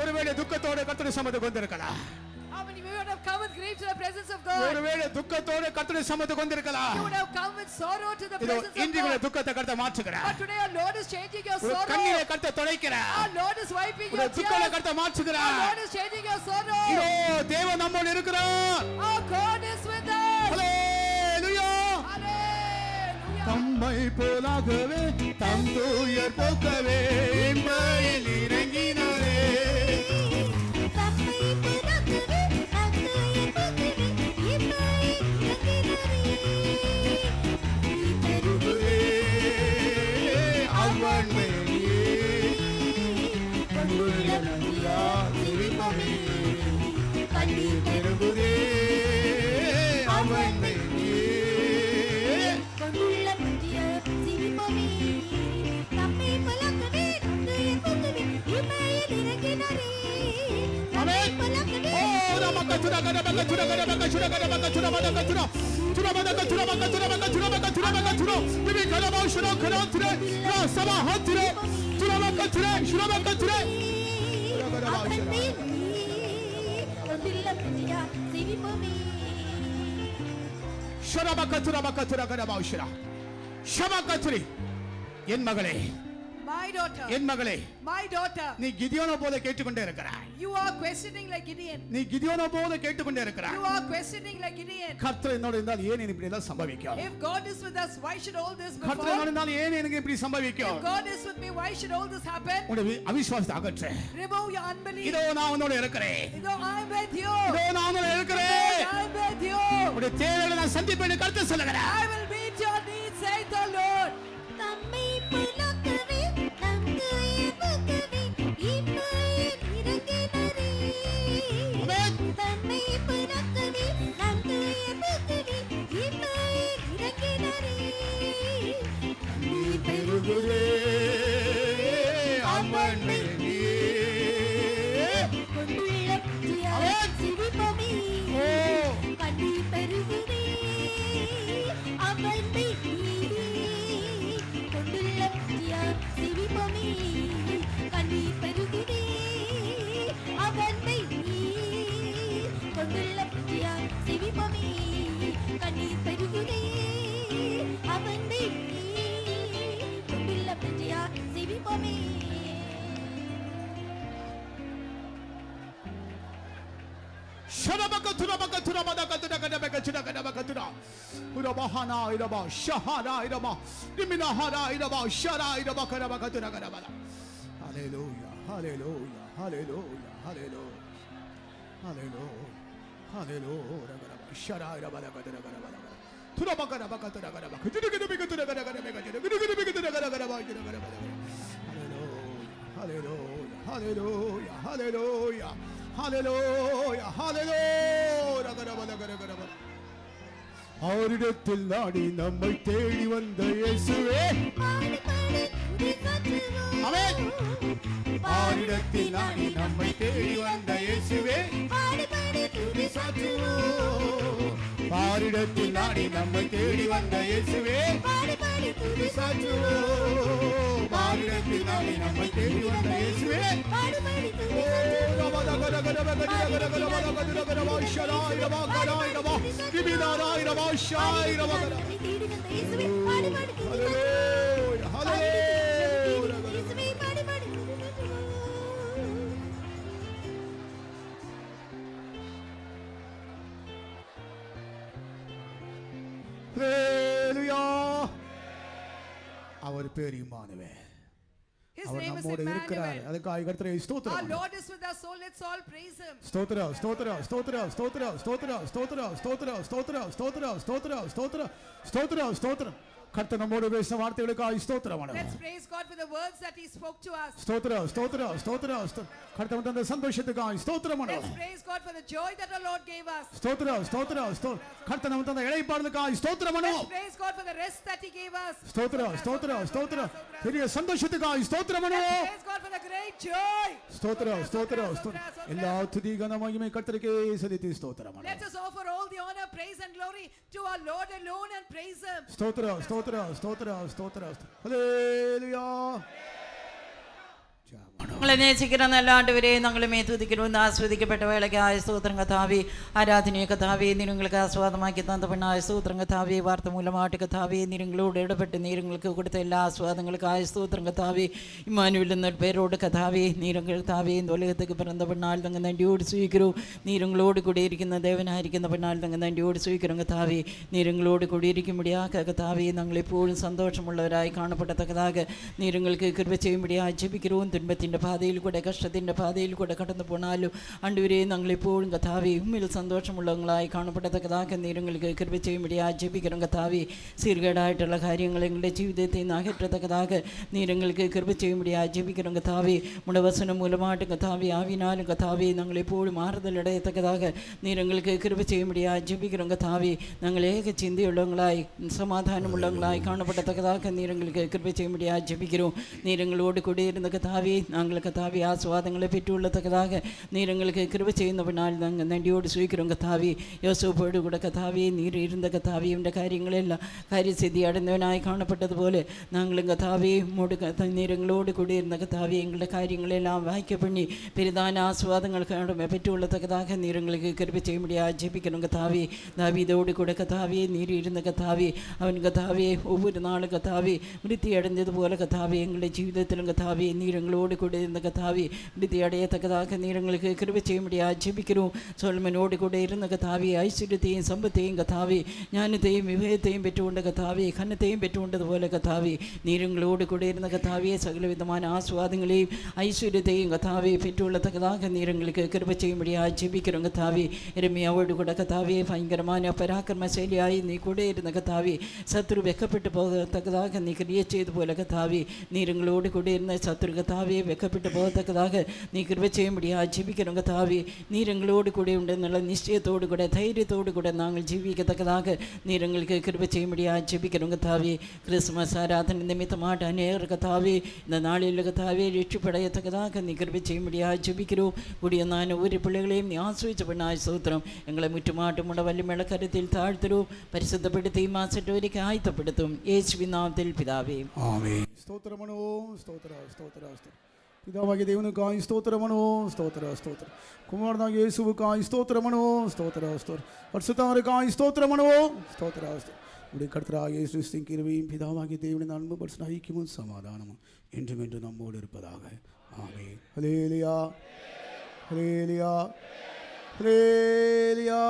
ஒருவேளை துக்கத்தோட கர்த்தருடைய சமூகத்துக்கு வந்திருக்கலாம். How many of you would have come with grief to the presence of God? ஒருவேளை துக்கத்தோட கர்த்தருடைய சமூகத்துக்கு வந்திருக்கலாம். You would have come with sorrow to the இதோ presence of இன்றைய God. துக்கத்தை கர்த்தர் மாற்றுகிறார். But today our Lord is changing your ஒரு sorrow. கண்ணீரை கர்த்தர் துடைக்கிறார். Our Lord is wiping ஒரு your துக்கத்தை tears. கர்த்தர் Our மாற்றுகிறார். Lord is changing your sorrow. இதோ தேவன் நம்மோடு இருக்கிறார். Our God is with us. Hallelujah. Hallelujah. தம்மை போலாகவே தம் தூயர் போக்கவே இம்மையில் இறங்கினாரே. தம்மை போலாகவே நம் தூய போக்கவே இம்மையில் இறங்கினாரே. பெருகுதே அவன் மேலே கொண்டுள்ள நன்றியால் சிரிப்போமே. கண்ணீர் பெருகுதே அவன் மேலே. கொண்டுள்ள நன்றியால் சிரிப்போமே. தம்மை போலாகவே நம் தூய போக்கவே இம்மையில் இறங்கினாரே. தம்மை போலாகவே ஓ ரமக்கதுரா கடமக்கதுரா கடமக்கதுரா கடமக்கதுரா மதக்கதுரா துரமதக்கதுரா மக்கதுரா மக்கதுரா பிபி கடமௌஷரோ கராத்ரே யா சபாஹத்ரே துரமக்கதுரா ஷுரமக்கதுரா. கொண்டுள்ள நன்றியால் சிரிப்போமே. ஷரமக்கதுரா மக்கதுரா கடமௌஷரா ஷமக்கதுரி. என் மகளே, My daughter. என் மகளே, My daughter. நீ கிதியோனை போல கேட்டுக்கொண்டே இருக்கிறாய். You are questioning like Gideon. நீ கிதியோனை போல கேட்டுக்கொண்டே இருக்கிறாய். You are questioning like Gideon. கர்த்தர் என்னோட இருந்தால் ஏன் இப்படி எல்லாம் சம்பவிக்கும்? If God is with us, why should all this கர்த்தர் என்னோட befall? இருந்தால் ஏன் எனக்கு இப்படி சம்பவிக்கும்? If God is with me, why should all this happen? உன்னுடைய அவிசுவாசத்தை அகற்று. Remove your unbelief. இதோ நான் உன்னோட இருக்கிறேன். Though I'm with you. இதோ நான் உன்னோட இருக்கிறேன். I'm with you. உன்னுடைய தேவைகளை நான் சந்திப்பேன் கர்த்தர் சொல்லுகிறார். I will meet your needs, saith the Lord. தம்மை போலாகவே நம் தூய போக்கவே இம்மையில் இறங்கினாரே. ஆமென். தம்மை போலாகவே நம் தூய போக்கவே இம்மையில் இறங்கினாரே. கண்ணீர் பெருகுதே அவன் மேலே. கொண்டுள்ள நன்றியால் சிரிப்போமே. கண்ணீர் பெருகுதே அவன் மேலே. ஷரபகதுரபகதுரபதகதுரகதபகதுரா உரபஹனா இரபா ஷஹனா இரபா நிமினஹரா இரபா ஷரா இரபகரபகதுரகரபல. ஹalleluya ஹalleluya ஹalleluya ஹalleluya ஹalleluya ஹalleluya ரகரபா ஷரா இரபகதுரகரபல அவரிடத்தில் நாடி நம்மை தேடி வந்த இயேசுவே ஆமென். அவரிடத்தில் நாடி நம்மை தேடி வந்த இயேசுவே பாரிடத்தில் நாடி நம்மை தேடி வந்த இயேசுவே பாரிடத்தில் நாடி நம்மை தேடி வந்த இயேசுவே அவர் பேர் இம்மானுவேல். His அவர் name is நம்மோடு இருக்கிறார். Emmanuel. அதுக்காக கர்த்தரை Our ஸ்தோத்திரம். Lord is with us, so let's all praise him. ஸ்தோத்திரம் ஸ்தோத்திரம் ஸ்தோத்திரம் ஸ்தோத்திரம் ஸ்தோத்திரம் ஸ்தோத்திரம் ஸ்தோத்திரம் ஸ்தோத்திரம் ஸ்தோத்திரம் ஸ்தோத்திரம் ஸ்தோத்திரம் ஸ்தோத்திரம் ஸ்தோத்திரம். கர்த்தர் நம்மோடு பேசின வார்த்தைகளுக்காக ஸ்தோத்திரம். Let's praise God for the words that he spoke to us. ஸ்தோத்திரம் ஸ்தோத்திரம் ஸ்தோத்திரம் கர்த்தர் தந்த சந்தோஷத்துக்காக ஸ்தோத்திரம். Let's praise God for the joy that our Lord gave us. ஸ்தோத்திரம் ஸ்தோத்திரம் கர்த்தர் நமக்கு தந்த இளைப்பாறுதலுக்காக ஸ்தோத்திரம். Let's praise God for the rest that he gave us. ஸ்தோத்திரம் ஸ்தோத்திரம் ஸ்தோத்திரம் பெரிய சந்தோஷத்துக்காக ஸ்தோத்திரம். Let's praise God for the great joy. ஸ்தோத்திரம் ஸ்தோத்திரம் எல்லா துதி கன மகிமை கர்த்தருக்கே செலுத்தி ஸ்தோத்திரம். Let us offer all the honor, praise and glory to our Lord alone and praise him. ஸ்தோத்திரம் ஸ்தோத்திரம் ஸ்தோத்திரம் ஸ்தோத்திரம் ஹல்லேலூயா. ഞങ്ങളെ നേസിക്കുന്ന നല്ല ആണ്ടുവരെയും ഞങ്ങളുമേ തുതിക്കണമെന്ന് ആസ്വദിക്കപ്പെട്ട വേളയ്ക്കായ സ്തോത്രം കഥാവി ആരാധനീയ കഥാവി നിരങ്ങൾക്ക് ആസ്വാദമാക്കി തന്ന പെണ്ണായ സ്തോത്രം കഥാവി വാർത്ത മൂലമായിട്ട് കഥാവി നിരങ്ങളോട് ഇടപെട്ട് നീരങ്ങൾക്ക് കൊടുത്ത എല്ലാ ആസ്വാദങ്ങൾക്കായ സ്തോത്രം കഥാവി ഇമ്മാനുവേൽ എന്ന പേരോട് കഥാവി നീരങ്ങൾ കഥാവി ഉലകത്തേക്ക് പിറന്ന പെണ്ണാൽ തങ്ങ നന്ദിയോട് സ്വീകരൂ നീരങ്ങളോട് കൂടിയിരിക്കുന്ന ദേവനായിരിക്കുന്ന പെണ്ണാൽ തങ്ങ നന്ദിയോട് സ്വീകരും കഥാവി നീരങ്ങളോട് കൂടിയിരിക്കുമ്പോഴാക കഥാവി ഞങ്ങളെപ്പോഴും സന്തോഷമുള്ളവരായി കാണപ്പെട്ടത്തക്കതാക നീരങ്ങൾക്ക് കൃപ ചെയ്യുമ്പോഴായി ജപിക്കരവും തുன்பത്തിൻ്റെ പാതയിൽ കൂടെ കഷ്ടത്തിൻ്റെ പാതയിൽ കൂടെ കടന്നു പോണാലും അണ്ടുവരെ ഞങ്ങളെപ്പോഴും കഥാവി ഉമ്മിൽ സന്തോഷമുള്ളവങ്ങളായി കാണപ്പെട്ടത്തക്കതാക്ക നീരങ്ങൾക്ക് കൃപ ചെയ്യുമ്പോഴായി ജപിക്കണം കഥാവി സീർകേടായിട്ടുള്ള കാര്യങ്ങൾ എങ്ങളുടെ ജീവിതത്തിൽ നിന്ന് അകറ്റത്തക്കതാക നീരങ്ങൾക്ക് കൃപ ചെയ്യുമ്പോഴായി ജപിക്കണം കഥാവി മുടവസനം മൂലമായിട്ട് കഥാവി ആവിനാലും കഥാവി ഞങ്ങളെപ്പോഴും ആറുതലടയത്തക്കതാക നീരങ്ങൾക്ക് കൃപ ചെയ്യുമ്പോഴായി ജപിക്കണം കഥാവി ഞങ്ങളേക ചിന്തയുള്ളവങ്ങളായി സമാധാനമുള്ളവങ്ങളായി കാണപ്പെട്ടത്തക്കതാക്ക നീരങ്ങൾക്ക് കൃപ ചെയ്യുമ്പോഴായി ജപിക്കണം നീരങ്ങളോട് കൂടിയിരുന്ന കഥാവി ഞങ്ങൾ കഥാവി ആസ്വാദങ്ങളെ പറ്റിയുള്ളത്തക്കതാക നീരങ്ങൾക്ക് കൃപ ചെയ്യുന്നവനാൽ ഞങ്ങൾ നന്ദിയോട് സ്വീകരും കഥാവി യോസേപ്പോട് കൂടെ കഥാവി നീരിരുന്ന കഥാവിയുടെ കാര്യങ്ങളെല്ലാം കാര്യസിദ്ധി അടഞ്ഞവനായി കാണപ്പെട്ടതുപോലെ ഞങ്ങളും കഥാവി നീരങ്ങളോട് കൂടിയിരുന്ന കഥാവി എങ്ങളുടെ കാര്യങ്ങളെല്ലാം വായിക്കപ്പെണ്ണി പെരുതാന ആസ്വാദങ്ങൾ കാണുമ്പോൾ പറ്റിയുള്ളത്തക്കതാക നീരങ്ങൾക്ക് കൃപ ചെയ്യുമ്പോഴേ ജപിക്കണം കഥാവി ദാവീദോട് കൂടെ കഥാവി നീരിരുന്ന കഥാവി അവൻ കഥാവിയെ ഒவ்வொரு നാളും കഥാവി വൃത്തിയടഞ്ഞതുപോലെ കഥാവി എങ്ങളുടെ ജീവിതത്തിലും കഥാവി നീരങ്ങളോട് കൂടെ ഇരുന്ന കഥാവി വൃത്തിയടയത്തക്കതാക നീരങ്ങൾക്ക് കൃപ ചെയ്യുമ്പോഴേ ജപിക്കണു സോളമനോട് കൂടെ ഇരുന്ന കഥാവി ഐശ്വര്യത്തെയും സമ്പത്തെയും കഥാവി ജ്ഞാനത്തെയും വിവേകത്തെയും പെറ്റുകൊണ്ട് കഥാവി ഖനത്തെയും പെറ്റുകൊണ്ടതുപോലെ കഥാവി നീരങ്ങളോട് കൂടെ ഇരുന്ന കഥാവിയെ സകലവിധമായ ആസ്വാദങ്ങളെയും ഐശ്വര്യത്തെയും കഥാവി പെറ്റുള്ളത്തക്കതാക നീരങ്ങൾക്ക് കൃപ ചെയ്യുമ്പോഴേ ജപിക്കണം കഥാവി രമ്യാവോട് കൂടെ കഥാവിയെ ഭയങ്കരമായ പരാക്രമശൈലിയായി നീ കൂടെ ഇരുന്ന കഥാവി ശത്രു വെക്കപ്പെട്ടു പോകത്തക്കതാക നീ ക്രിയ ചെയ്തുപോലെ കഥാവി നീരങ്ങളോട് കൂടെ ഇരുന്ന ശത്രു കഥാവിയെ വെക്കപ്പെട്ടു പോകത്തക്കതാക നീ കൃപ ചെയ്യുമ്പോഴേ ജപിക്കണം കഥാവി നീരങ്ങളോട് കൂടെ ഉണ്ടെന്നുള്ള നിശ്ചയത്തോടു കൂടെ ധൈര്യത്തോടു കൂടെ ഞങ്ങൾ ജീവിക്കത്തക്കതാക നീരങ്ങൾക്ക് കൃപ ചെയ്യുമ്പോഴേ ജപിക്കണം കഥാവി ക്രിസ്മസ് ആരാധന നിമിത്തമായിട്ട് അനേകർ കഥാവി ഇന്ന നാളിലുള്ള കഥാവിയെ രക്ഷപ്പെടയത്തക്കതാക നീ കൃപ ചെയ്യുമ്പോഴേ ജപിക്കരൂ കൂടിയെന്നാൻ ഒരു പിള്ളകളെയും നീ ആശ്രയിച്ച പെണ്ണായ സ്തോത്രം ഞങ്ങളെ മുറ്റുമാട്ടുമുള്ള വല്യമേളക്കരത്തിൽ താഴ്ത്തരൂ പരിശുദ്ധപ്പെടുത്തി മാസറ്റോരിക്ക് ആയത്തപ്പെടുത്തും യേശുവിൻ നാമത്തിൽ പിതാവേ ആമേൻ. സ്തോത്രമനോ സ്തോത്ര സ്തോത്ര പിതാവാകിയ ദൈവനുക്കായി സ്തോത്രമനോ സ്തോത്ര സ്തോത്രം കുമാരനാകിയ യേശുവുക്കായി സ്തോത്രമനോ സ്തോത്ര സ്തോത്രം പരിശുദ്ധമാർക്കായി സ്തോത്രമനോ സ്തോത്ര സ്തോത്രം ഇവിടെ കർത്തരായ യേശു കിരുബയും പിതാവാകിയ ദൈവന്റെ നന്മ പരിശുദ്ധ ഐക്യവും സമാധാനവും என்றும் என்று நம்மோடு இருப்பதாக ஆமென். ஹல்லேலூயா ஹல்லேலூயா ஹல்லேலூயா